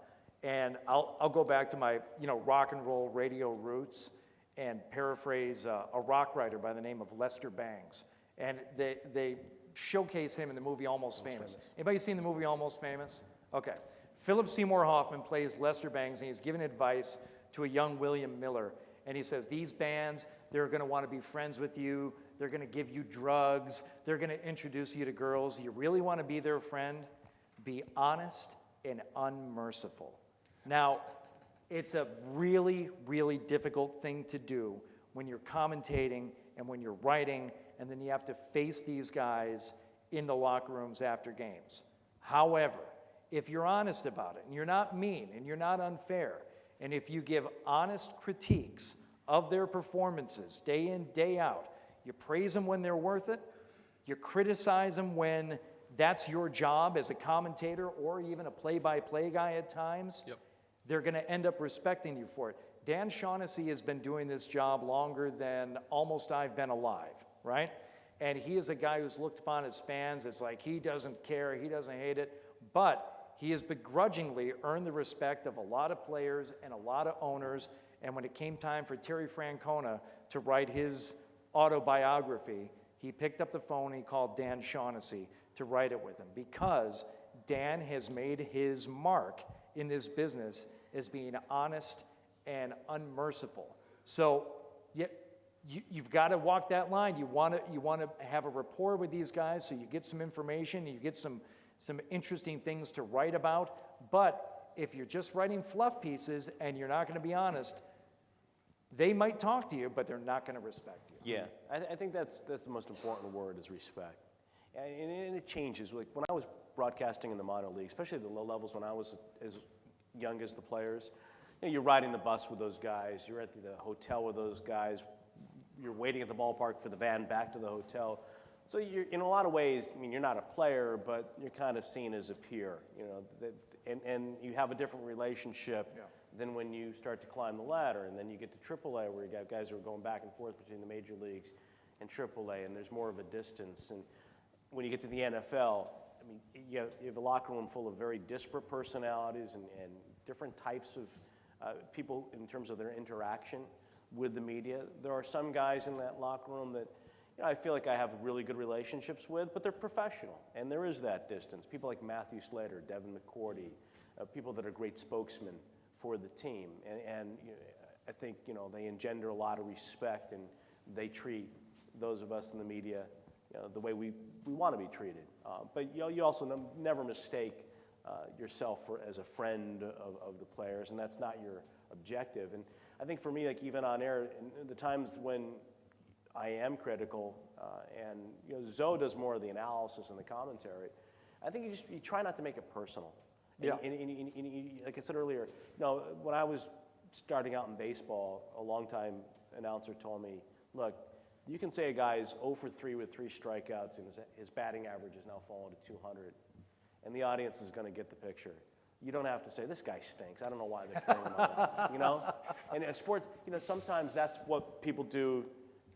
And I'll go back to my rock and roll radio roots and paraphrase a rock writer by the name of Lester Bangs. And they showcase him in the movie Almost Famous. Anybody seen the movie Almost Famous? Okay. Philip Seymour Hoffman plays Lester Bangs, and he's giving advice to a young William Miller. And he says, these bands, they're going to want to be friends with you. They're going to give you drugs. They're going to introduce you to girls. You really want to be their friend? Be honest and unmerciful. Now, it's a really, really difficult thing to do when you're commentating and when you're writing, and then you have to face these guys in the locker rooms after games. However, if you're honest about it, and you're not mean, and you're not unfair, and if you give honest critiques of their performances day in, day out, you praise them when they're worth it, you criticize them when that's your job as a commentator or even a play-by-play guy at times, they're going to end up respecting you for it. Dan Shaughnessy has been doing this job longer than almost I've been alive, right? And he is a guy who's looked upon as fans as like he doesn't care, he doesn't hate it, but he has begrudgingly earned the respect of a lot of players and a lot of owners. And when it came time for Terry Francona to write his autobiography, he picked up the phone and he called Dan Shaughnessy to write it with him, because Dan has made his mark in this business as being honest and unmerciful. So you've got to walk that line. You want to have a rapport with these guys so you get some information, you get some interesting things to write about. But if you're just writing fluff pieces and you're not going to be honest, they might talk to you, but they're not going to respect you. Yeah, I think that's the most important word, is respect. And it changes. Like when I was broadcasting in the minor league, especially at the low levels when I was as young as the players, you're riding the bus with those guys, you're at the hotel with those guys, you're waiting at the ballpark for the van back to the hotel. So you're, in a lot of ways, I mean, you're not a player, but you're kind of seen as a peer, and you have a different relationship than when you start to climb the ladder, and then you get to AAA, where you got guys who are going back and forth between the major leagues and AAA, and there's more of a distance. And when you get to the NFL, I mean, you have a locker room full of very disparate personalities and different types of people in terms of their interaction with the media. There are some guys in that locker room that I feel like I have really good relationships with, but they're professional, and there is that distance. People like Matthew Slater, Devin McCourty, people that are great spokesmen for the team, and I think they engender a lot of respect, and they treat those of us in the media the way we want to be treated. But you also never mistake yourself as a friend of the players, and that's not your objective. And I think for me, like even on air, in the times when I am critical, and Zoe does more of the analysis and the commentary, I think you try not to make it personal. Yeah. And like I said earlier, when I was starting out in baseball, a longtime announcer told me, look, you can say a guy's 0 for 3 with 3 strikeouts and his batting average is now fallen to 200, and the audience is going to get the picture. You don't have to say, this guy stinks. I don't know why they're carrying him on list, And in sports, sometimes that's what people do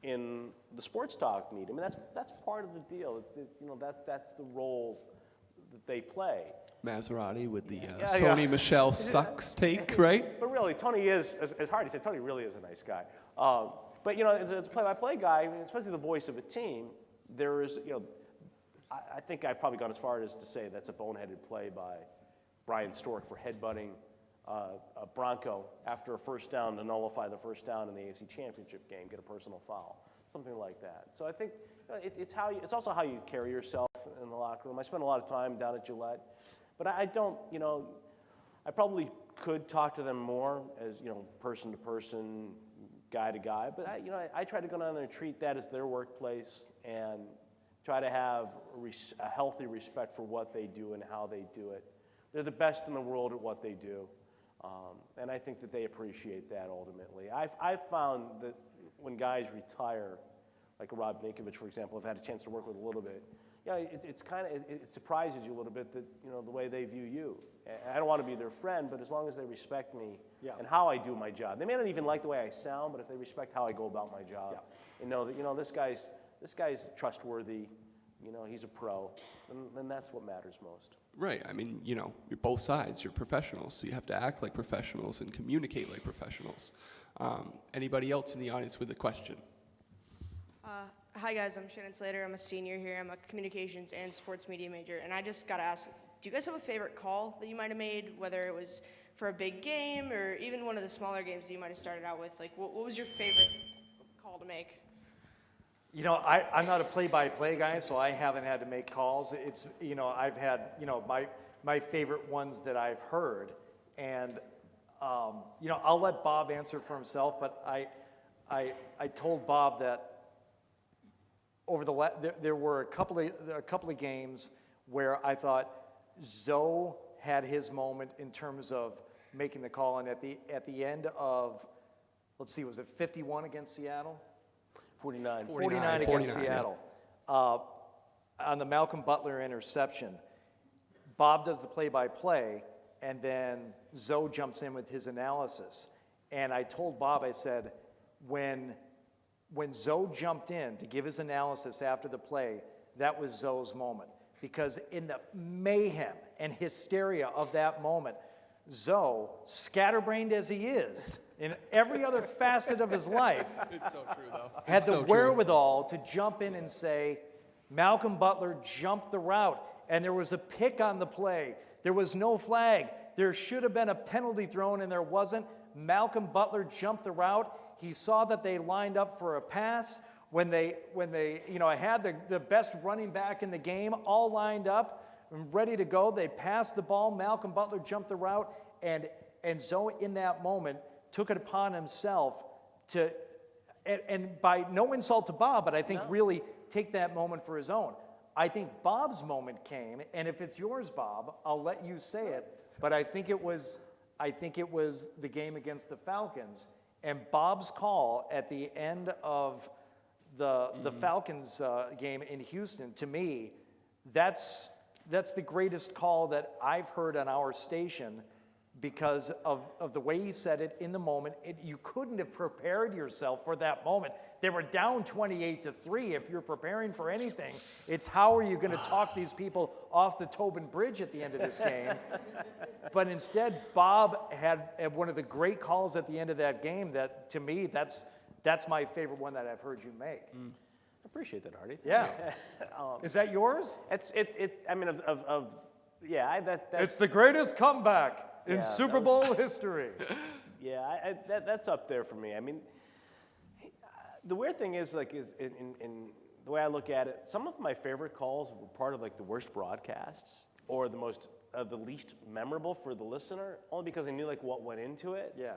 in the sports talk media. I mean, that's part of the deal. That's the role that they play. Maserati with the Sony Michelle sucks take, right? But really, Tony is, as Hardy said, Tony really is a nice guy. But as a play-by-play guy, especially the voice of a team, there is, I think I've probably gone as far as to say that's a boneheaded play by Brian Stork for headbutting a Bronco after a first down to nullify the first down in the AFC Championship game, get a personal foul, something like that. So I think it's also how you carry yourself in the locker room. I spend a lot of time down at Gillette, but I don't, I probably could talk to them more as, person to person, guy to guy, but I try to go down there and treat that as their workplace and try to have a healthy respect for what they do and how they do it. They're the best in the world at what they do, and I think that they appreciate that ultimately. I've found that when guys retire, like Rob Ninkovich, for example, I've had a chance to work with a little bit. It surprises you a little bit that the way they view you. And I don't want to be their friend, but as long as they respect me and how I do my job, they may not even like the way I sound, but if they respect how I go about my job, and know that this guy's trustworthy, he's a pro, then that's what matters most. Right. I mean, you're both sides. You're professionals, so you have to act like professionals and communicate like professionals. Anybody else in the audience with a question? Hi guys, I'm Shannon Slater. I'm a senior here. I'm a communications and sports media major, and I just got to ask, do you guys have a favorite call that you might have made, whether it was for a big game or even one of the smaller games that you might have started out with? Like, what was your favorite call to make? I'm not a play-by-play guy, so I haven't had to make calls. It's, I've had, my favorite ones that I've heard, and, I'll let Bob answer for himself, but I told Bob that over there were a couple of games where I thought Zoe had his moment in terms of making the call, and at the end of, let's see, was it 51 against Seattle? 49 against Seattle. On the Malcolm Butler interception, Bob does the play-by-play, and then Zoe jumps in with his analysis. And I told Bob, I said, when Zoe jumped in to give his analysis after the play, that was Zoe's moment. Because in the mayhem and hysteria of that moment, Zoe, scatterbrained as he is, in every other facet of his life, It's so true, though. had the wherewithal to jump in and say, Malcolm Butler jumped the route, and there was a pick on the play. There was no flag. There should have been a penalty thrown, and there wasn't. Malcolm Butler jumped the route. He saw that they lined up for a pass. When they had the best running back in the game all lined up and ready to go, they passed the ball. Malcolm Butler jumped the route, and Zoe in that moment took it upon himself to, and by no insult to Bob, but I think really take that moment for his own. I think Bob's moment came, and if it's yours, Bob, I'll let you say it, but I think it was the game against the Falcons, and Bob's call at the end of the Falcons game in Houston, to me, that's the greatest call that I've heard on our station because of the way he said it in the moment. You couldn't have prepared yourself for that moment. They were down 28-3. If you're preparing for anything, it's how are you going to talk these people off the Tobin Bridge at the end of this game? But instead, Bob had one of the great calls at the end of that game that, to me, that's my favorite one that I've heard you make. I appreciate that, Hardy. Yeah. Is that yours? It's the greatest comeback in Yeah, Super Bowl history. Yeah, that's up there for me. I mean, the weird thing is in the way I look at it, some of my favorite calls were part of the worst broadcasts or the least memorable for the listener, only because I knew what went into it. Yeah.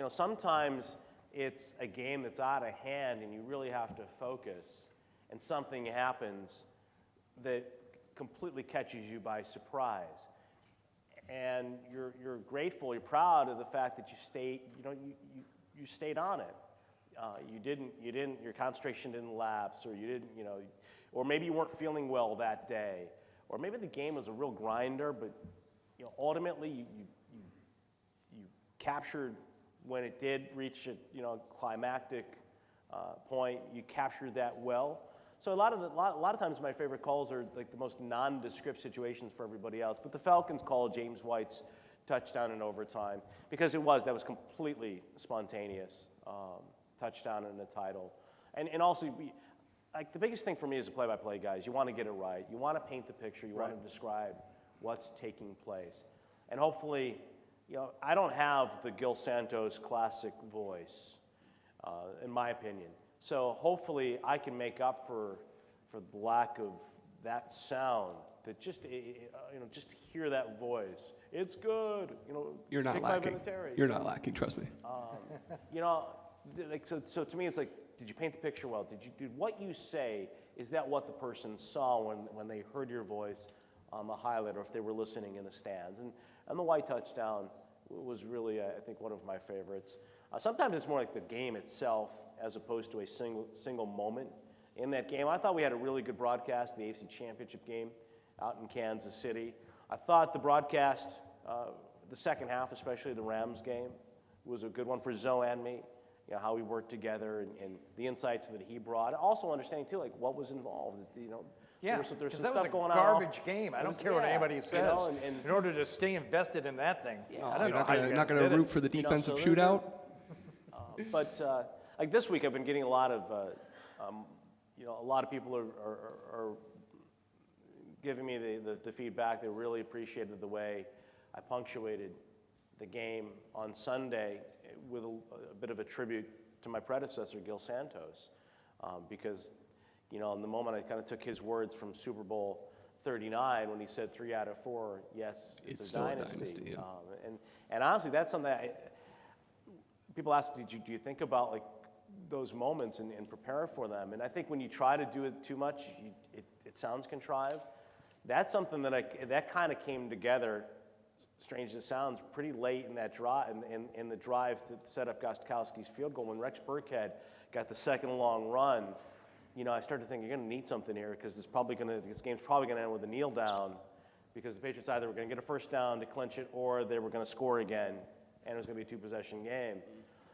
Sometimes it's a game that's out of hand and you really have to focus, and something happens that completely catches you by surprise. And you're grateful, you're proud of the fact that you stayed on it. Your concentration didn't lapse, or you didn't, or maybe you weren't feeling well that day, or maybe the game was a real grinder, but ultimately you captured when it did reach a climactic point. You captured that well. So a lot of times my favorite calls are like the most nondescript situations for everybody else. But the Falcons called James White's touchdown in overtime because that was completely spontaneous. Touchdown and a title. And also, like the biggest thing for me as a play-by-play guy is you want to get it right. You want to paint the picture. You want to describe what's taking place. And hopefully, I don't have the Gil Santos classic voice, in my opinion. So hopefully I can make up for the lack of that sound, that just to hear that voice. It's good. You're not lacking. You're not lacking, trust me. So to me, it's like, did you paint the picture well? Did what you say, is that what the person saw when they heard your voice on the highlight, or if they were listening in the stands? And the White touchdown was really, I think, one of my favorites. Sometimes it's more like the game itself as opposed to a single moment in that game. I thought we had a really good broadcast, the AFC Championship game out in Kansas City. I thought the broadcast, the second half, especially the Rams game, was a good one for Zoe and me. How we worked together and the insights that he brought. Also understanding too, like what was involved. There's some that stuff was a going on. garbage game. I don't care what anybody says. In order to stay invested in that thing, I don't know how you guys not going to root for the defensive shootout. But like this week, I've been getting a lot of, a lot of people are giving me the feedback. They really appreciated the way I punctuated the game on Sunday with a bit of a tribute to my predecessor, Gil Santos, because, in the moment I kind of took his words from Super Bowl 39 when he said 3 out of 4, yes, it's still a dynasty. Yeah. And honestly, that's something people ask, do you think about like those moments and prepare for them? And I think when you try to do it too much, it sounds contrived. That's something that kind of came together, strange as it sounds, pretty late in that drive, in the drive to set up Gostkowski's field goal. When Rex Burkhead got the second long run, I started to think you're going to need something here because this game's probably going to end with a kneel down, because the Patriots either were going to get a first down to clinch it or they were going to score again, and it was going to be a 2-possession game.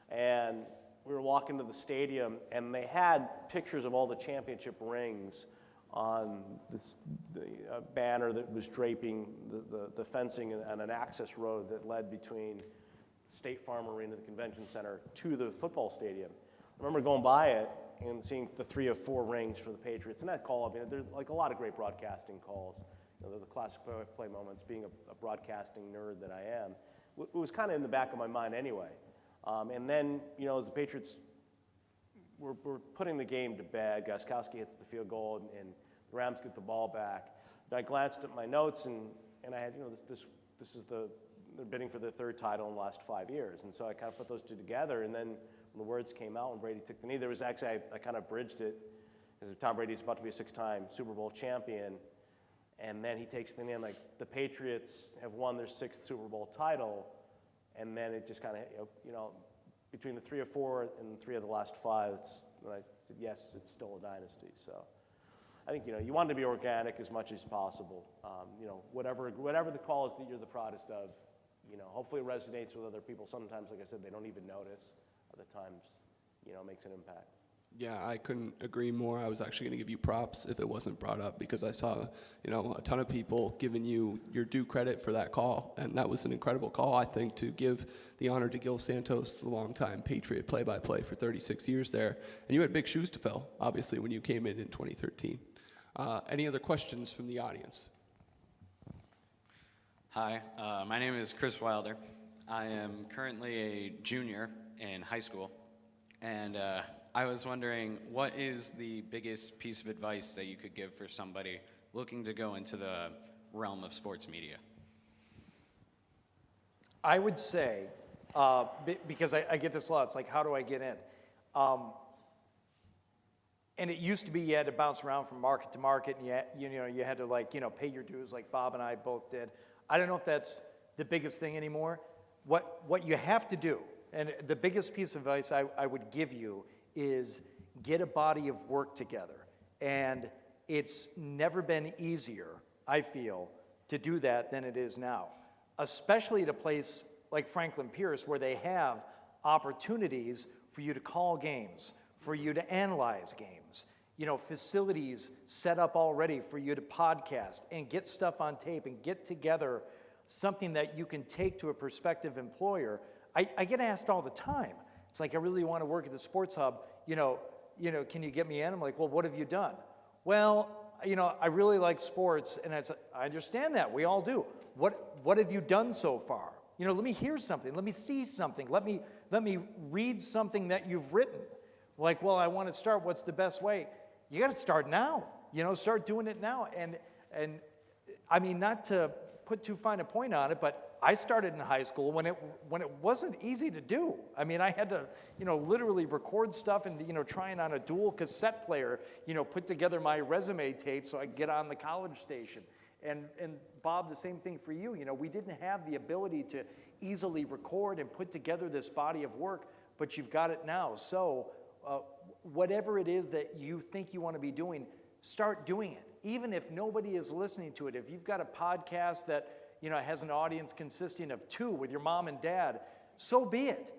And we were walking to the stadium, and they had pictures of all the championship rings on the banner that was draping the fencing and an access road that led between State Farm Arena, the convention center, to the football stadium. I remember going by it and seeing the 3 of 4 rings for the Patriots. And that call, there's like a lot of great broadcasting calls. The classic play moments, being a broadcasting nerd that I am. It was kind of in the back of my mind anyway. And then, as the Patriots were putting the game to bed, Gostkowski hits the field goal, and the Rams get the ball back. And I glanced at my notes, and I had, this is they're bidding for their 3rd title in the last 5 years. And so I kind of put those two together, and then when the words came out when Brady took the knee, there was actually, I kind of bridged it, because Tom Brady's about to be a 6-time Super Bowl champion, and then he takes the knee, and like, the Patriots have won their 6th Super Bowl title, and then it just kind of, between the 3 of 4 and 3 of the last 5, when I said, yes, it's still a dynasty. So I think, you want to be organic as much as possible. Whatever the call is that you're the proudest of, hopefully it resonates with other people. Sometimes, like I said, they don't even notice. Other times, makes an impact. Yeah, I couldn't agree more. I was actually going to give you props if it wasn't brought up, because I saw, a ton of people giving you your due credit for that call. And that was an incredible call, I think, to give the honor to Gil Santos, the longtime Patriot play-by-play for 36 years there. And you had big shoes to fill, obviously, when you came in 2013. Any other questions from the audience? Hi, my name is Chris Wilder. I am currently a junior in high school, and I was wondering, what is the biggest piece of advice that you could give for somebody looking to go into the realm of sports media? I would say, because I get this a lot, it's like, how do I get in? And it used to be you had to bounce around from market to market, and you had to like, pay your dues like Bob and I both did. I don't know if that's the biggest thing anymore. What you have to do, and the biggest piece of advice I would give you is get a body of work together. And it's never been easier, I feel, to do that than it is now, especially at a place like Franklin Pierce where they have opportunities for you to call games, for you to analyze games, facilities set up already for you to podcast and get stuff on tape and get together something that you can take to a prospective employer. I get asked all the time. It's like, I really want to work at the Sports Hub. Can you get me in? I'm like, well, what have you done? Well, I really like sports, and I understand that. We all do. What have you done so far? Let me hear something. Let me see something. Let me read something that you've written. Like, well, I want to start. What's the best way? You got to start now. Start doing it now. And I mean, not to put too fine a point on it, but I started in high school when it wasn't easy to do. I mean, I had to, literally record stuff and, trying on a dual cassette player, put together my resume tape so I could get on the college station. And Bob, the same thing for you. We didn't have the ability to easily record and put together this body of work, but you've got it now. So whatever it is that you think you want to be doing, start doing it. Even if nobody is listening to it, if you've got a podcast that has an audience consisting of 2 with your mom and dad, so be it.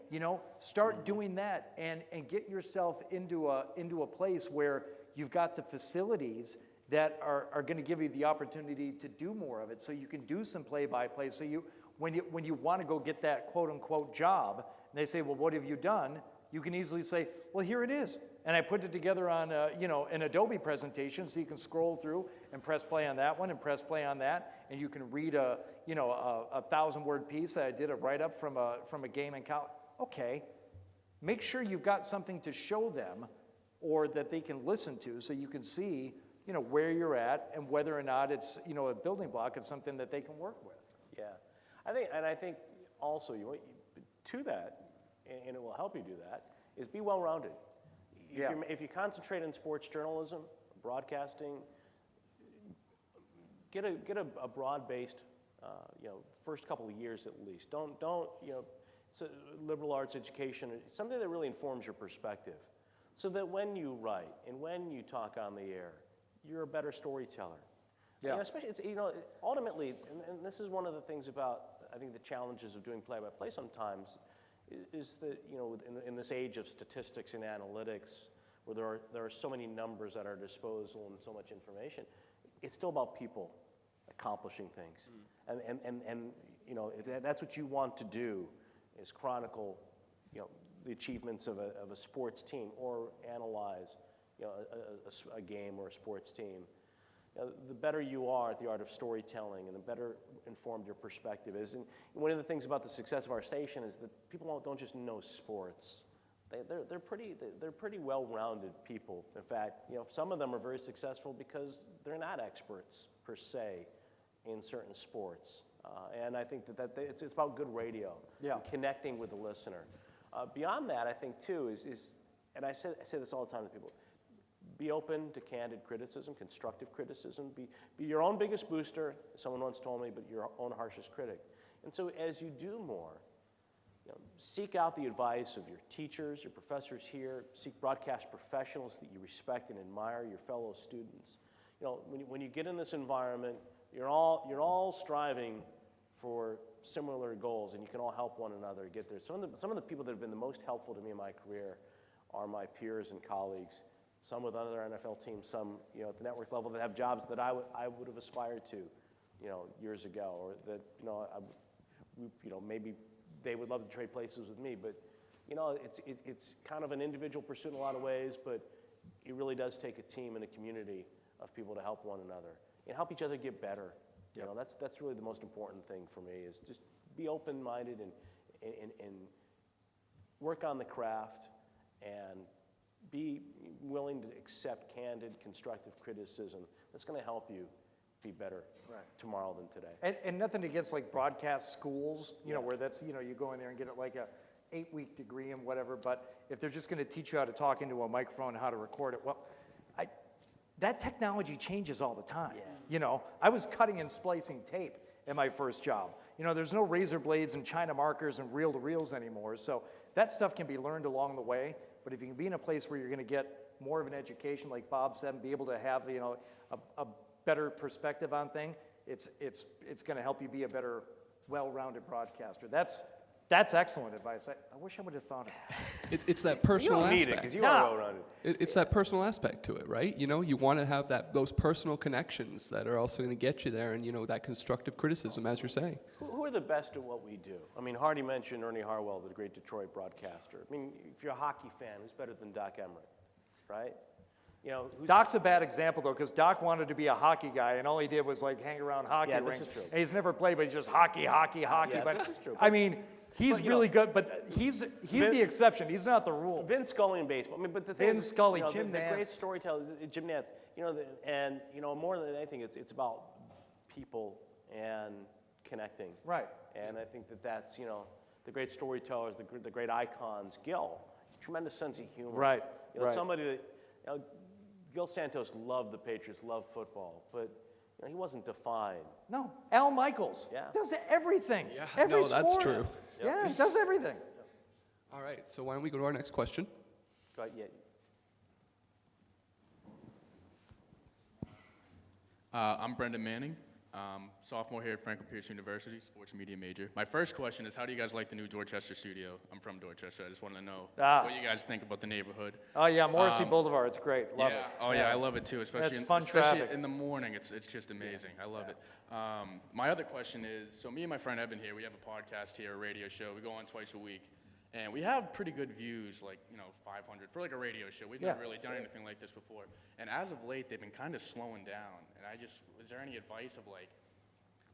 Start doing that and get yourself into a place where you've got the facilities that are going to give you the opportunity to do more of it, so you can do some play-by-play. So when you want to go get that quote-unquote job, and they say, well, what have you done? You can easily say, well, here it is. And I put it together on an Adobe presentation, so you can scroll through and press play on that one and press play on that, and you can read a 1,000-word piece that I did a write-up from a game in college. Okay, make sure you've got something to show them or that they can listen to, so you can see where you're at and whether or not it's a building block of something that they can work with. Yeah, I think also to that, and it will help you do that, is be well-rounded. If you concentrate in sports journalism, broadcasting, get a broad-based, first couple of years at least. Don't liberal arts education, something that really informs your perspective, so that when you write and when you talk on the air, you're a better storyteller. Yeah. Especially, ultimately, and this is one of the things about, I think, the challenges of doing play-by-play sometimes, is that, in this age of statistics and analytics, where there are so many numbers at our disposal and so much information, it's still about people accomplishing things. And if that's what you want to do, is chronicle, the achievements of a sports team, or analyze, a game or a sports team. The better you are at the art of storytelling, and the better informed your perspective is. And one of the things about the success of our station is that people don't just know sports. They're pretty well-rounded people. In fact, some of them are very successful because they're not experts per se in certain sports. And I think that it's about good radio, and connecting with the listener. Beyond that, I think too is and I say this all the time to people. Be open to candid criticism, constructive criticism. Be your own biggest booster, someone once told me, but your own harshest critic. And so as you do more, seek out the advice of your teachers, your professors here. Seek broadcast professionals that you respect and admire, your fellow students. When you get in this environment, you're all striving for similar goals, and you can all help one another get there. Some of the people that have been the most helpful to me in my career are my peers and colleagues. Some with other NFL teams, some at the network level that have jobs that I would have aspired to, years ago, or that maybe they would love to trade places with me. But it's kind of an individual pursuit in a lot of ways, but it really does take a team and a community of people to help one another and help each other get better. That's really the most important thing for me, is just be open-minded and work on the craft, and be willing to accept candid, constructive criticism that's going to help you be better tomorrow than today. And nothing against like broadcast schools, where that's, you go in there and get like a 8-week degree and whatever, but if they're just going to teach you how to talk into a microphone and how to record it, well, that technology changes all the time. You know, I was cutting and splicing tape at my first job. You know, there's no razor blades and China markers and reel-to-reels anymore, so that stuff can be learned along the way, but if you can be in a place where you're gonna get more of an education, like Bob said, and be able to have, you know, a better perspective on things, it's gonna help you be a better, well-rounded broadcaster. That's excellent advice. I wish I would have thought of that. It's that You personal don't need it, aspect. because you are well-rounded. It's that personal aspect to it, right? You know, you want to have those personal connections that are also going to get you there, and you know that constructive criticism, as you're saying. Who are the best at what we do? I mean, Hardy mentioned Ernie Harwell, the great Detroit broadcaster. I mean, if you're a hockey fan, who's better than Doc Emmerich, right? You know, Doc's a bad example, though, because Doc wanted to be a hockey guy, and all he did was, like, hang around hockey Yeah, this rinks. is true. And he's never played, but he's just hockey. Yeah, But, this is true. I mean, he's But, you really know, good, but he's the exception. He's not the rule. Vince Scully in baseball. I mean, but the thing Vince is, Scully, you know, Jim the great Nantz. storytellers, Jim Nantz. You know, and you know, more than anything, it's about people and connecting. Right. And I think that's, you know, the great storytellers, the great icons. Gil, tremendous sense of humor. Right, You know, right. somebody that, you know, Gil Santos loved the Patriots, loved football, but you know, he wasn't defined. No, Al Michaels does everything. Yeah, Every no, that's sport. true. Yeah, he does everything. All right, so why don't we go to our next question? Go ahead, yeah. I'm Brendan Manning, sophomore here at Franklin Pierce University, sports media major. My first question is, how do you guys like the new Dorchester studio? I'm from Dorchester. I just want to know what you guys think about the neighborhood. Oh, yeah, Morrissey Boulevard. It's great. Love it. Oh, yeah, I love it too, especially, That's fun especially traffic. in the morning. It's just amazing. I love it. My other question is, so me and my friend Evan here, we have a podcast here, a radio show. We go on twice a week. And we have pretty good views, like, 500 for like a radio show. We've never really done anything like this before. And as of late, they've been kind of slowing down. And is there any advice of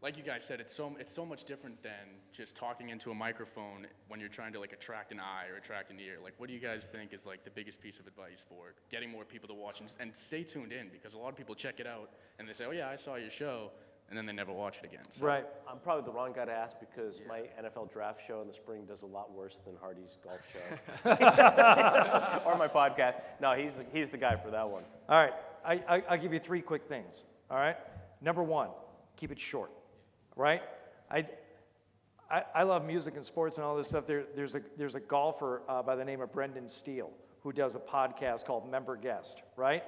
like you guys said, it's so much different than just talking into a microphone when you're trying to like attract an eye or attract an ear. Like, what do you guys think is like the biggest piece of advice for getting more people to watch and stay tuned in? Because a lot of people check it out and they say, oh yeah, I saw your show. And then they never watch it again. So. Right. I'm probably the wrong guy to ask because my NFL draft show in the spring does a lot worse than Hardy's golf show. Or my podcast. No, he's the guy for that one. All right, I'll give you 3 quick things, all right? Number 1, keep it short, right? I love music and sports and all this stuff. There's a golfer by the name of Brendan Steele who does a podcast called Member Guest, right?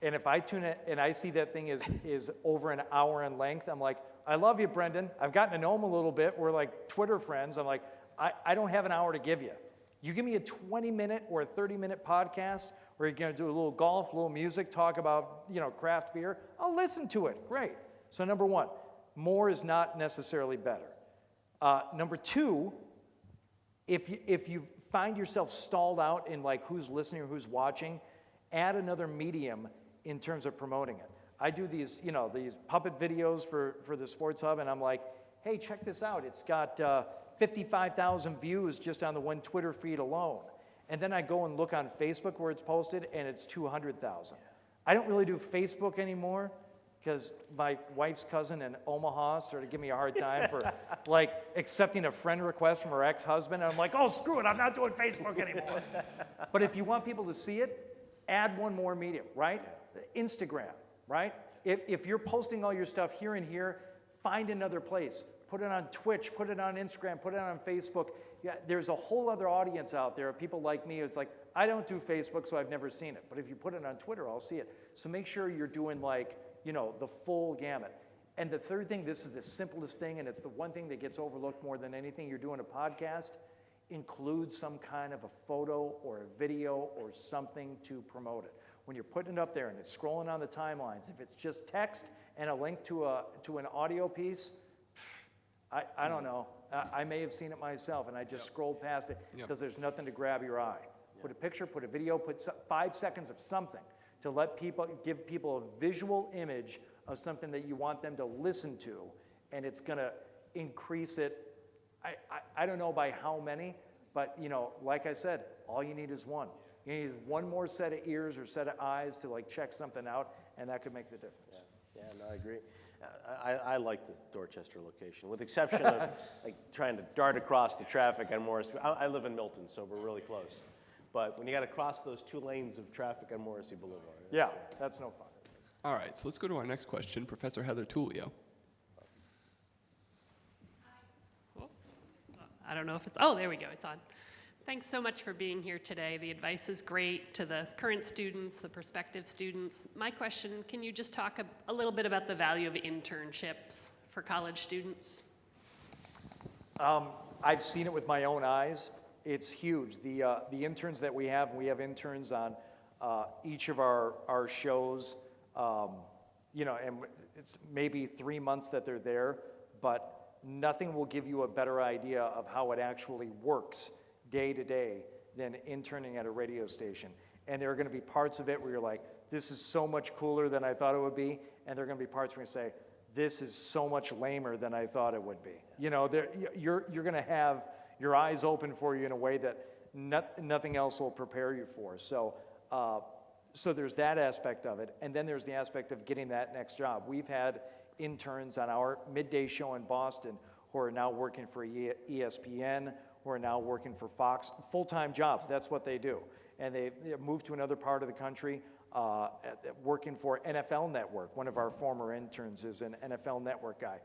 And if I tune it and I see that thing is over an hour in length, I'm like, I love you, Brendan. I've gotten to know him a little bit. We're like Twitter friends. I'm like, I don't have an hour to give you. You give me a 20-minute or a 30-minute podcast where you're going to do a little golf, a little music, talk about, craft beer. I'll listen to it. Great. So number 1, more is not necessarily better. Number 2, if you find yourself stalled out in like who's listening or who's watching, add another medium in terms of promoting it. I do these, these puppet videos for the Sports Hub, and I'm like, hey, check this out. It's got 55,000 views just on the one Twitter feed alone. And then I go and look on Facebook where it's posted, and it's 200,000. I don't really do Facebook anymore because my wife's cousin in Omaha started giving me a hard time for like accepting a friend request from her ex-husband. And I'm like, oh, screw it, I'm not doing Facebook anymore. But if you want people to see it, add one more medium, right? Instagram, right? If you're posting all your stuff here and here, find another place. Put it on Twitch, put it on Instagram, put it on Facebook. Yeah, there's a whole other audience out there, people like me. It's like, I don't do Facebook, so I've never seen it. But if you put it on Twitter, I'll see it. So make sure you're doing like, the full gamut. And the third thing, this is the simplest thing, and it's the one thing that gets overlooked more than anything. You're doing a podcast, include some kind of a photo or a video or something to promote it. When you're putting it up there and it's scrolling on the timelines, if it's just text and a link to an audio piece, I don't know. I may have seen it myself, and I just scrolled past it because there's nothing to grab your eye. Put a picture, put a video, put 5 seconds of something to give people a visual image of something that you want them to listen to, and it's going to increase it. I don't know by how many, but like I said, all you need is one. You need one more set of ears or set of eyes to like check something out, and that could make the difference. Yeah, no, I agree. I like the Dorchester location, with the exception of like trying to dart across the traffic on Morris. I live in Milton, so we're really close. But when you got to cross those 2 lanes of traffic on Morrissey Boulevard. Yeah, that's no fun. All right, so let's go to our next question, Professor Heather Tullio. I don't know if it's, oh, there we go, it's on. Thanks so much for being here today. The advice is great to the current students, the prospective students. My question, can you just talk a little bit about the value of internships for college students? I've seen it with my own eyes. It's huge. The interns that we have interns on each of our shows, you know, and it's maybe 3 months that they're there, but nothing will give you a better idea of how it actually works day to day than interning at a radio station. And there are going to be parts of it where you're like, this is so much cooler than I thought it would be, and there are going to be parts where you say, this is so much lamer than I thought it would be. You know, you're going to have your eyes open for you in a way that nothing else will prepare you for. So, so there's that aspect of it, and then there's the aspect of getting that next job. We've had interns on our midday show in Boston who are now working for ESPN, who are now working for Fox, full-time jobs. That's what they do. And they moved to another part of the country, working for NFL Network. One of our former interns is an NFL Network guy.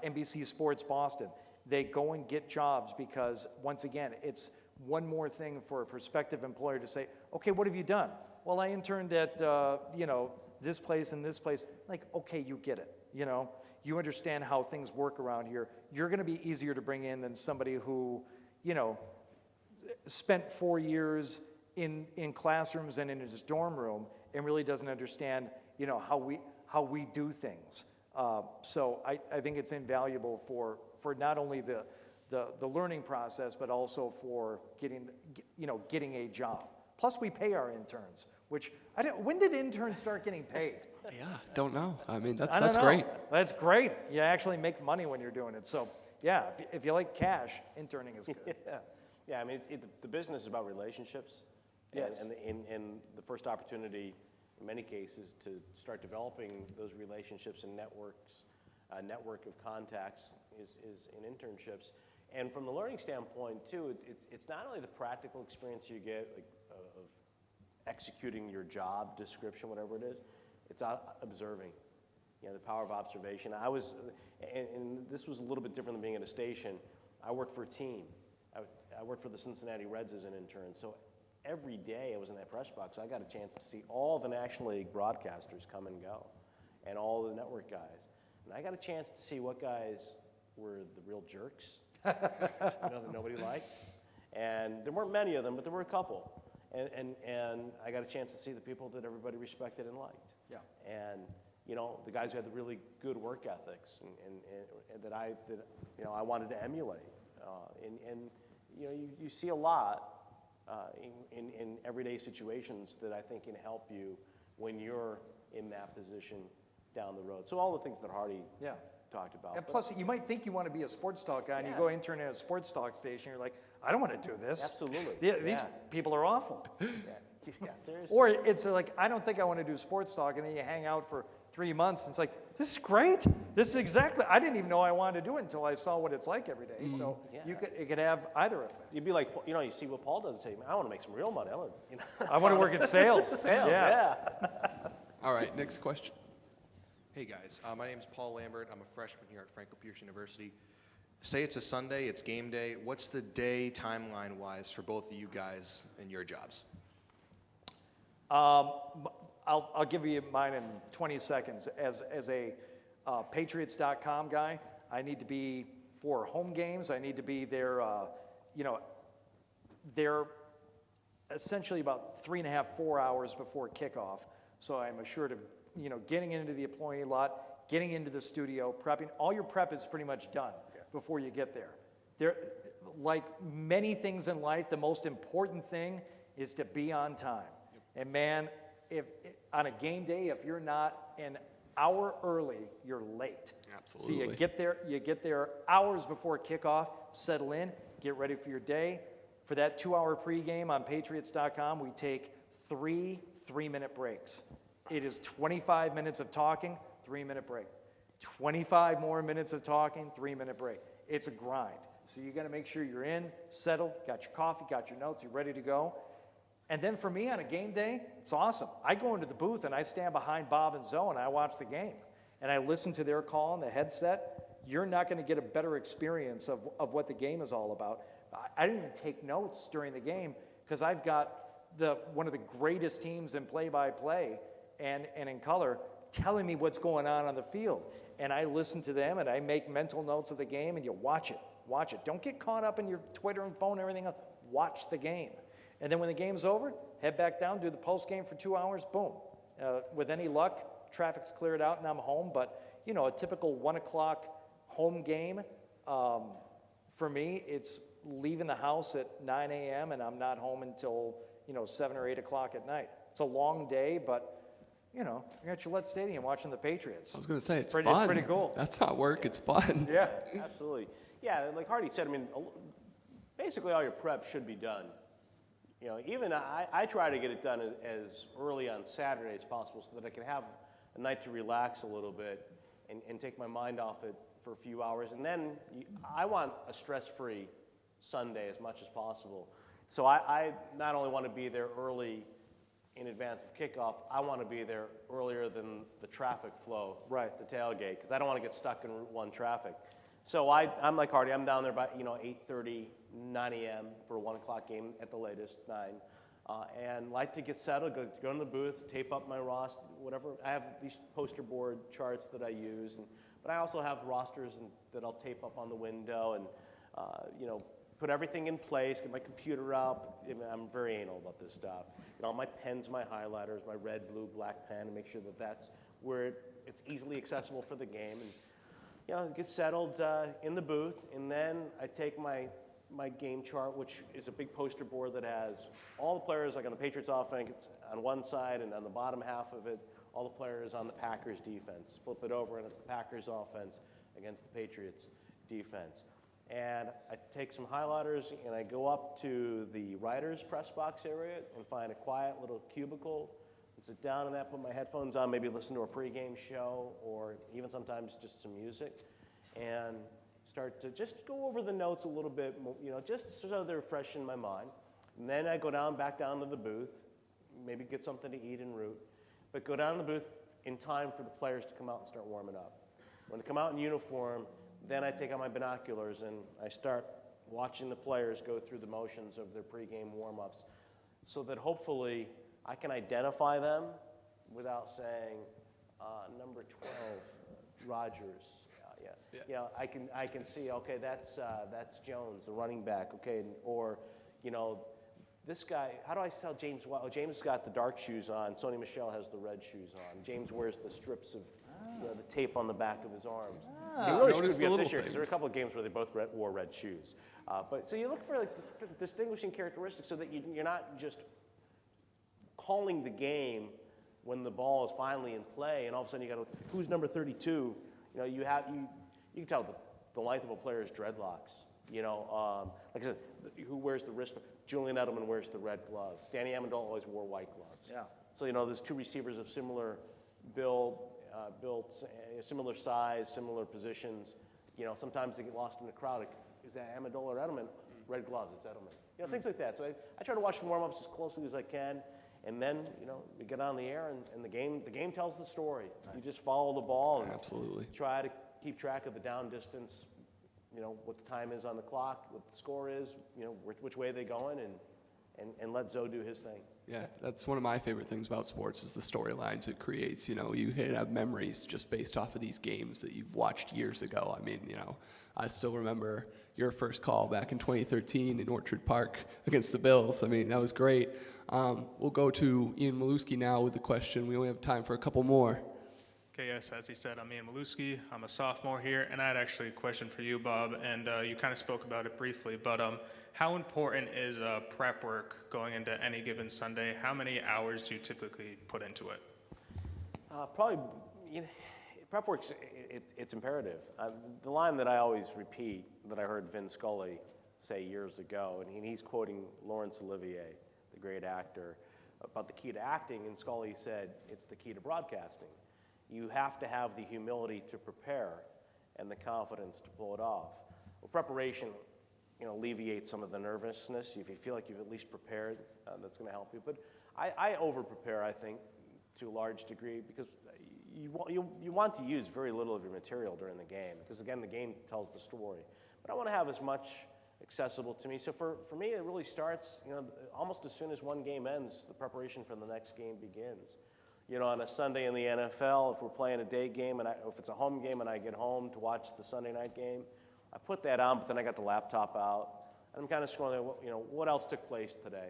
NBC Sports Boston. They go and get jobs because, once again, it's one more thing for a prospective employer to say, okay, what have you done? Well, I interned at, you know, this place and this place. Like, okay, you get it, you know. You understand how things work around here. You're going to be easier to bring in than somebody who, you know, spent 4 years in classrooms and in his dorm room and really doesn't understand, you know, how we do things. So I think it's invaluable for not only the learning process, but also for getting a job. Plus, we pay our interns, which when did interns start getting paid? Yeah, don't know. I mean, I that's don't know. great. That's great. You actually make money when you're doing it. So, yeah, if you like cash, interning is good. Yeah, I mean, the business is about relationships. Yes. And the first opportunity, in many cases, to start developing those relationships and networks, a network of contacts is in internships. And from the learning standpoint, too, it's not only the practical experience you get like, of executing your job description, whatever it is, it's observing. You know, the power of observation. And this was a little bit different than being at a station. I worked for a team. I worked for the Cincinnati Reds as an intern. So every day I was in that press box, I got a chance to see all the National League broadcasters come and go, and all the network guys. And I got a chance to see what guys were the real jerks, that nobody liked. And there weren't many of them, but there were a couple. And I got a chance to see the people that everybody respected and liked. Yeah. And you know, the guys who had the really good work ethics and that I wanted to emulate. And you know, you see a lot in everyday situations that I think can help you when you're in that position down the road. So all the things that Hardy talked about. And plus, you might think you want to be a sports talk guy, and you go intern at a sports talk station, you're like, I don't want to do this. Absolutely. These people are awful. Yeah, seriously. Or it's like, I don't think I want to do sports talk, and then you hang out for 3 months, and it's like, this is great. This is exactly, I didn't even know I wanted to do it until I saw what it's like every day. So it could have either effect. You'd be like, you know, you see what Paul does and say, man, I want to make some real money. I want to work in sales. Yeah. All right, next question. Hey guys, my name is Paul Lambert. I'm a freshman here at Franklin Pierce University. Say it's a Sunday, it's game day. What's the day timeline-wise for both of you guys and your jobs? I'll give you mine in 20 seconds. As a Patriots.com guy, I need to be for home games. I need to be there. They're essentially about 3.5, 4 hours before kickoff. So I'm assured of getting into the employee lot, getting into the studio, prepping. All your prep is pretty much done before you get there. Like many things in life, the most important thing is to be on time. And man, if on a game day, if you're not an hour early, you're late. Absolutely. So you get there hours before kickoff, settle in, get ready for your day. For that 2-hour pregame on Patriots.com, we take 3 3-minute breaks. It is 25 minutes of talking, 3-minute break. 25 more minutes of talking, 3-minute break. It's a grind. So you got to make sure you're in, settled, got your coffee, got your notes, you're ready to go. And then for me on a game day, it's awesome. I go into the booth and I stand behind Bob and Zoe and I watch the game. And I listen to their call in the headset. You're not going to get a better experience of what the game is all about. I didn't even take notes during the game because I've got one of the greatest teams in play-by-play and in color telling me what's going on the field. And I listen to them and I make mental notes of the game, and you watch it. Watch it. Don't get caught up in your Twitter and phone and everything else. Watch the game. And then when the game's over, head back down, do the post game for 2 hours, boom. With any luck, traffic's cleared out and I'm home. But, you know, a typical 1 o'clock home game, for me, it's leaving the house at 9 a.m. and I'm not home until, 7 or 8 o'clock at night. It's a long day, but, you're at Gillette Stadium watching the Patriots. I was going to say, it's fun. fun. It's pretty cool. That's not work, it's fun. Yeah. Absolutely. Yeah, like Hardy said, I mean, basically all your prep should be done. Even I try to get it done as early on Saturday as possible so that I can have a night to relax a little bit and take my mind off it for a few hours. And then I want a stress-free Sunday as much as possible. So I not only want to be there early in advance of kickoff, I want to be there earlier than the traffic flow, right, the tailgate, because I don't want to get stuck in Route 1 traffic. So I'm like Hardy, I'm down there by 8:30, 9 a.m. for a 1 o'clock game at the latest, 9. And like to get settled, go in the booth, tape up my roster, whatever. I have these poster board charts that I use, but I also have rosters that I'll tape up on the window and, put everything in place, get my computer up. I'm very anal about this stuff. Get all my pens, my highlighters, my red, blue, black pen, and make sure that that's where it's easily accessible for the game. And, get settled in the booth, and then I take my game chart, which is a big poster board that has all the players, like on the Patriots offense on one side, and on the bottom half of it, all the players on the Packers defense. Flip it over, and it's the Packers offense against the Patriots defense. And I take some highlighters, and I go up to the writer's press box area and find a quiet little cubicle and sit down in that, put my headphones on, maybe listen to a pregame show, or even sometimes just some music, and start to just go over the notes a little bit, just so they're fresh in my mind. And then I go back down to the booth, maybe get something to eat en route, but go down to the booth in time for the players to come out and start warming up. When they come out in uniform, then I take out my binoculars and I start watching the players go through the motions of their pregame warm-ups so that hopefully I can identify them without saying, number 12, Rogers. I can see, okay, that's Jones, the running back, okay, or, this guy, how do I tell James? Well, James has got the dark shoes on. Sony Michel has the red shoes on. James wears the strips of the tape on the back of his arms. He really screwed me up this year because there were a couple of games where they both wore red shoes. But so you look for like distinguishing characteristics so that you're not just calling the game when the ball is finally in play, and all of a sudden you got to who's number 32. You can tell the length of a player's dreadlocks. Like I said, who wears the wrist? Julian Edelman wears the red gloves. Danny Amendola always wore white gloves. Yeah. So there's two receivers of similar build, similar size, similar positions. Sometimes they get lost in the crowd. Is that Amendola or Edelman? Red gloves, it's Edelman. Things like that. So I try to watch the warm-ups as closely as I can, and then we get on the air, and the game tells the story. Right. You just follow the ball and absolutely try to keep track of the down distance. What the time is on the clock, what the score is, which way they're going, and let Zoe do his thing. Yeah, that's one of my favorite things about sports is the storylines it creates. You have memories just based off of these games that you've watched years ago. I mean, I still remember your first call back in 2013 in Orchard Park against the Bills. I mean, that was great. We'll go to Ian Maluski now with the question. We only have time for a couple more. Okay, yes, as he said, I'm Ian Maluski. I'm a sophomore here, and I had actually a question for you, Bob, and you kind of spoke about it briefly, but how important is prep work going into any given Sunday? How many hours do you typically put into it? Probably, prep work's it's imperative. The line that I always repeat that I heard Vin Scully say years ago, and he's quoting Laurence Olivier, the great actor, about the key to acting, and Scully said, it's the key to broadcasting. You have to have the humility to prepare and the confidence to pull it off. Well, preparation, alleviate some of the nervousness. If you feel like you've at least prepared, that's going to help you. But I over-prepare, I think, to a large degree, because you want to use very little of your material during the game, because again, the game tells the story. But I want to have as much accessible to me. So for me, it really starts, almost as soon as one game ends, the preparation for the next game begins. On a Sunday in the NFL, if we're playing a day game, and if it's a home game and I get home to watch the Sunday night game, I put that on, but then I got the laptop out, and I'm kind of scrolling, what else took place today,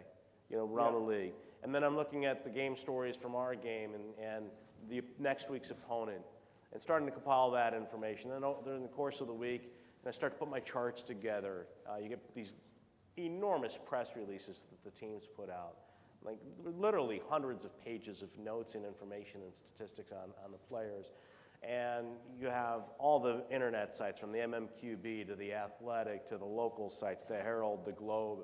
around the league. And then I'm looking at the game stories from our game and the next week's opponent, and starting to compile that information. And then during the course of the week, and I start to put my charts together. You get these enormous press releases that the teams put out, like literally hundreds of pages of notes and information and statistics on the players. And you have all the internet sites, from the MMQB to the Athletic to the local sites, the Herald, the Globe,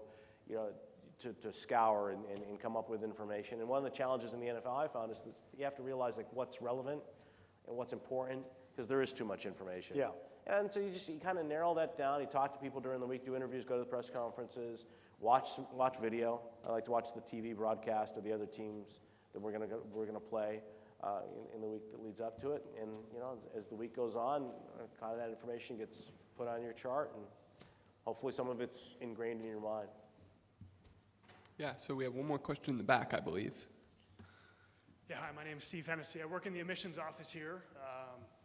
to scour and come up with information. And one of the challenges in the NFL I found is that you have to realize what's relevant and what's important, because there is too much information. Yeah. And so you kind of narrow that down. You talk to people during the week, do interviews, go to the press conferences, watch video. I like to watch the TV broadcast of the other teams that we're gonna play in the week that leads up to it. And as the week goes on, kind of that information gets put on your chart, and hopefully some of it's ingrained in your mind. Yeah, so we have one more question in the back, I believe. Yeah, hi, my name is Steve Hennessy. I work in the admissions office here.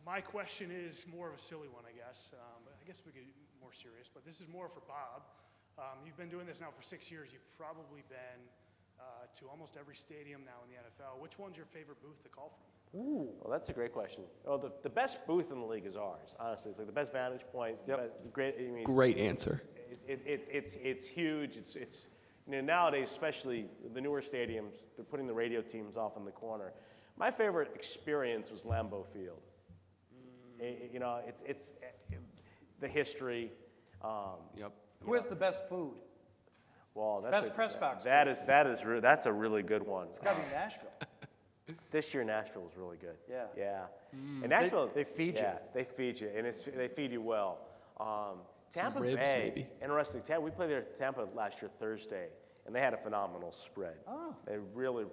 My question is more of a silly one, I guess. I guess we could get more serious, but this is more for Bob. You've been doing this now for 6 years. You've probably been to almost every stadium now in the NFL. Which one's your favorite booth to call from? Ooh, well, that's a great question. Oh, the best booth in the league is ours, honestly. It's like the best vantage point. Yep. Great answer. It's huge. It's nowadays, especially the newer stadiums, they're putting the radio teams off in the corner. My favorite experience was Lambeau Field. It's the history. Yep. Who has the best food? Well, Best press box. That's a really good one. It's got to be Nashville. This year, Nashville was really good. Yeah. Yeah. And Nashville, They feed you. Yeah, they feed you, and they feed you well. Tampa ribs, Bay, maybe. interesting. We played there at Tampa last year Thursday, and they had a phenomenal spread. Oh. They had really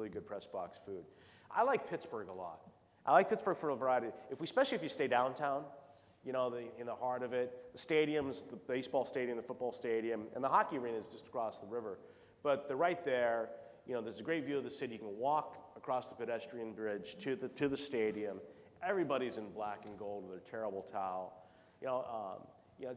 good press box food. I like Pittsburgh a lot. I like Pittsburgh for a variety. Especially if you stay downtown, in the heart of it. The stadiums, the baseball stadium, the football stadium, and the hockey arena is just across the river. But they're right there. There's a great view of the city. You can walk across the pedestrian bridge to the stadium. Everybody's in black and gold with their terrible towel.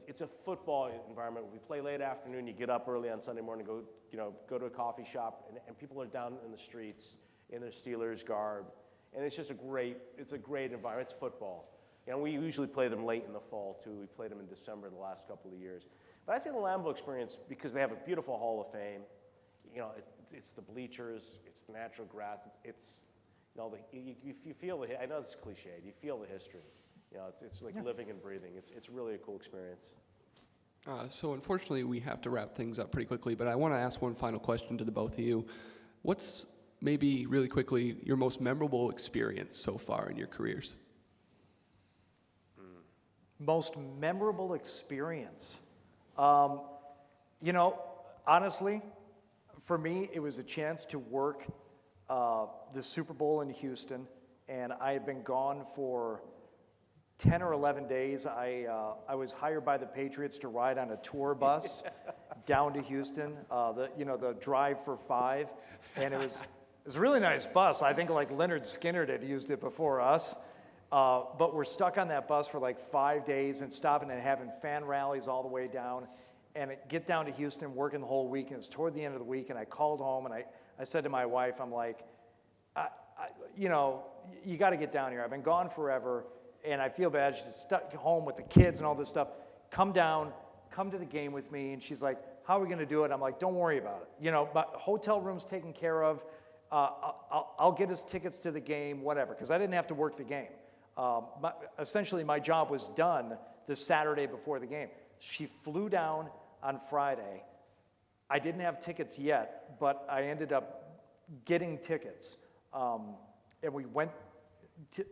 It's a football environment. We play late afternoon. You get up early on Sunday morning, go to a coffee shop, and people are down in the streets in their Steelers garb, and it's just a great environment. It's football. We usually play them late in the fall too. We played them in December the last couple of years. But I say the Lambeau experience, because they have a beautiful Hall of Fame. It's the bleachers, it's the natural grass. You feel the. I know it's cliched. You feel the history. It's like living and breathing. It's really a cool experience. So unfortunately, we have to wrap things up pretty quickly, but I want to ask one final question to the both of you. What's maybe really quickly your most memorable experience so far in your careers? Most memorable experience. Honestly, for me, it was a chance to work the Super Bowl in Houston, and I had been gone for 10 or 11 days. I was hired by the Patriots to ride on a tour bus down to Houston, the drive for 5, and it was a really nice bus. I think like Leonard Skinner had used it before us. But we're stuck on that bus for like 5 days and stopping and having fan rallies all the way down. And get down to Houston, working the whole week, and it's toward the end of the week, and I called home, and I said to my wife, I'm like, you got to get down here. I've been gone forever, and I feel bad. She's stuck home with the kids and all this stuff. Come down, come to the game with me. And she's like, how are we going to do it? I'm like, don't worry about it. But hotel room's taken care of. I'll get us tickets to the game, whatever, because I didn't have to work the game. Essentially, my job was done the Saturday before the game. She flew down on Friday. I didn't have tickets yet, but I ended up getting tickets. And we went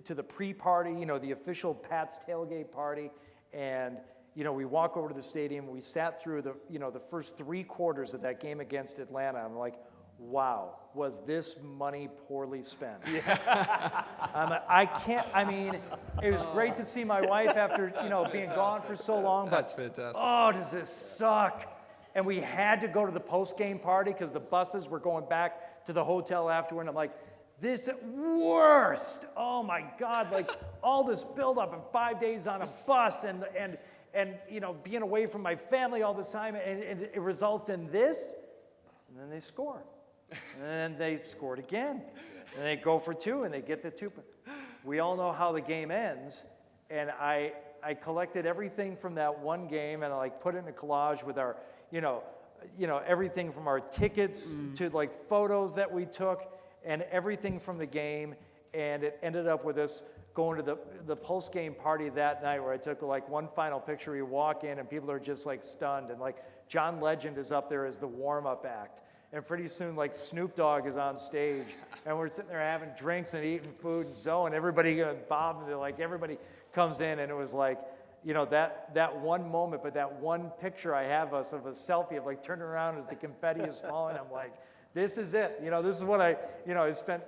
to the pre-party, the official Pat's tailgate party, and we walk over to the stadium, we sat through the first 3 quarters of that game against Atlanta. I'm like, wow, was this money poorly spent? Yeah. It was great to see my wife after, being gone for so long, but That's fantastic. oh, does this suck? And we had to go to the post-game party because the buses were going back to the hotel afterward. And I'm like, this worst. Oh my God, like all this buildup and 5 days on a bus and being away from my family all this time, and it results in this, and then they score. And they scored again. And they go for 2, and they get the 2. We all know how the game ends, and I collected everything from that one game, and I put it in a collage with our, everything from our tickets to photos that we took, and everything from the game, and it ended up with us going to the post-game party that night where I took one final picture. You walk in, and people are just stunned, and John Legend is up there as the warm-up act. And pretty soon, Snoop Dogg is on stage, and we're sitting there having drinks and eating food, and Zoe, and everybody, Bob, everybody comes in, and it was that one moment, but that one picture I have us of a selfie of turning around as the confetti is falling. I'm like, this is it. This is what I spent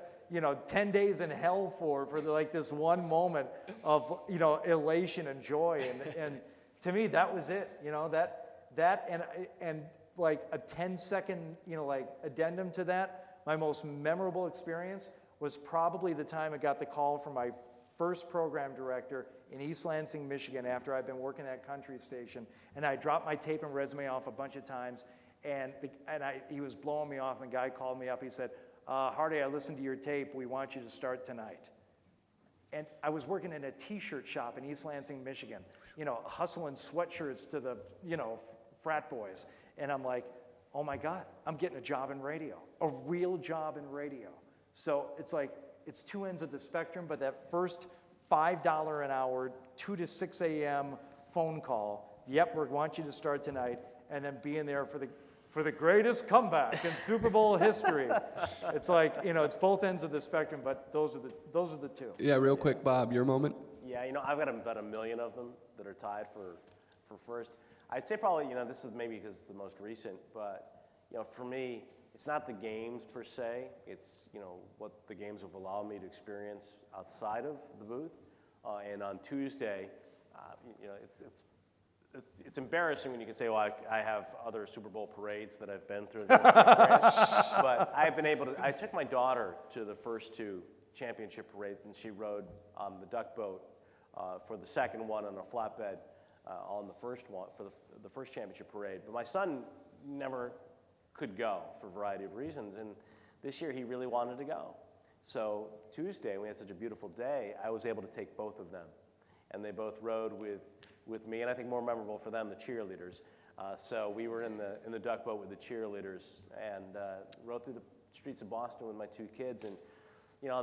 10 days in hell for this one moment of elation and joy, and to me that was it. That and a 10-second, addendum to that, my most memorable experience was probably the time I got the call from my first program director in East Lansing, Michigan, after I'd been working at Country Station, and I dropped my tape and resume off a bunch of times, and he was blowing me off, and the guy called me up. He said, Hardy, I listened to your tape. We want you to start tonight. And I was working in a T-shirt shop in East Lansing, Michigan, hustling sweatshirts to the, frat boys. And I'm like, oh my God, I'm getting a job in radio, a real job in radio. So it's 2 ends of the spectrum, but that first $5 an hour, 2 to 6 a.m. phone call, yep, we want you to start tonight, and then being there for the greatest comeback in Super Bowl history. It's it's both ends of the spectrum, but those are the 2. Yeah, real quick, Bob, your moment. Yeah, I've got about 1 million of them that are tied for first. I'd say probably, this is maybe because it's the most recent, but, for me, it's not the games per se. It's, what the games have allowed me to experience outside of the booth. And on Tuesday, it's embarrassing when you can say, well, I have other Super Bowl parades that I've been through. But I've been able to, I took my daughter to the first 2 championship parades, and she rode on the duck boat for the second one on a flatbed on the first one, for the first championship parade. But my son never could go for a variety of reasons, and this year he really wanted to go. So Tuesday, we had such a beautiful day, I was able to take both of them. And they both rode with me, and I think more memorable for them, the cheerleaders. So we were in the duck boat with the cheerleaders and rode through the streets of Boston with my 2 kids. And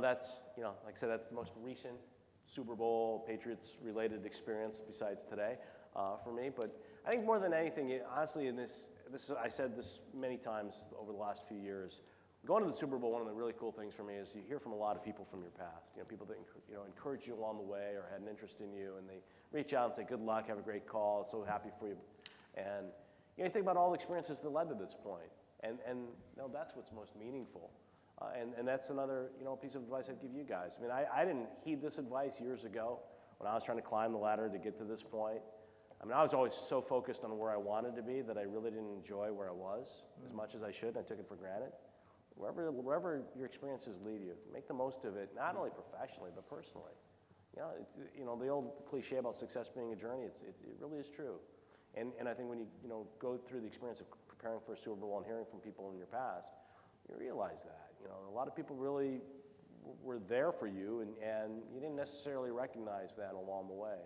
that's, like I said, that's the most recent Super Bowl Patriots related experience besides today for me. But I think more than anything, honestly, in this I said this many times over the last few years, going to the Super Bowl, one of the really cool things for me is you hear from a lot of people from your past. People that encourage you along the way or had an interest in you, and they reach out and say, good luck, have a great call, so happy for you. And you think about all the experiences that led to this point, and that's what's most meaningful. And that's another piece of advice I'd give you guys. I didn't heed this advice years ago when I was trying to climb the ladder to get to this point. I was always so focused on where I wanted to be that I really didn't enjoy where I was as much as I should. I took it for granted. Wherever your experiences lead you, make the most of it, not only professionally, but personally. The old cliche about success being a journey, it really is true. And I think when you go through the experience of preparing for a Super Bowl and hearing from people in your past, you realize that. A lot of people really were there for you, and you didn't necessarily recognize that along the way.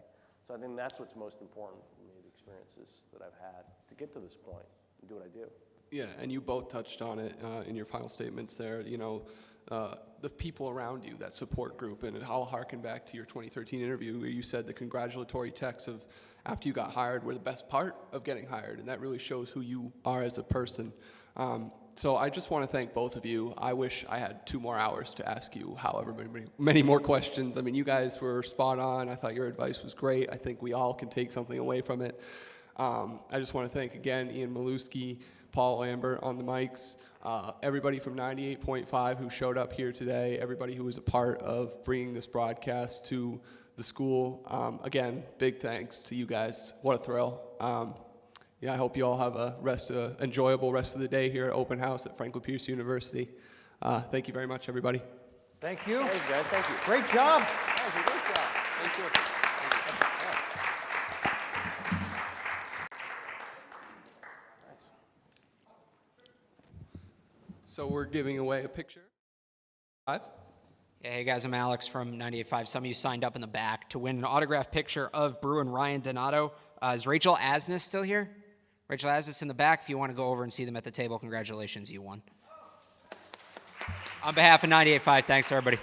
So I think that's what's most important for me, the experiences that I've had to get to this point and do what I do. Yeah, and you both touched on it in your final statements there, the people around you, that support group, and I'll harken back to your 2013 interview where you said the congratulatory texts of after you got hired were the best part of getting hired, and that really shows who you are as a person. So I just want to thank both of you. I wish I had 2 more hours to ask you however many more questions. I mean, you guys were spot on. I thought your advice was great. I think we all can take something away from it. I just want to thank again Ian Maluski, Paul Lambert on the mics, everybody from 98.5 who showed up here today, everybody who was a part of bringing this broadcast to the school. Again, big thanks to you guys. What a thrill. Yeah, I hope you all have a enjoyable rest of the day here at Open House at Franklin Pierce University. Thank you very much, everybody. Thank you. Thank you, guys. Thank you. Great job. That was a great job. Thank you. So we're giving away a picture. 5. Yeah, hey guys, I'm Alex from 98.5. Some of you signed up in the back to win an autographed picture of Brew and Ryan Donato. Is Rachel Asnes still here? Rachel Asnes in the back. If you want to go over and see them at the table, congratulations, you won. On behalf of 98.5, thanks everybody.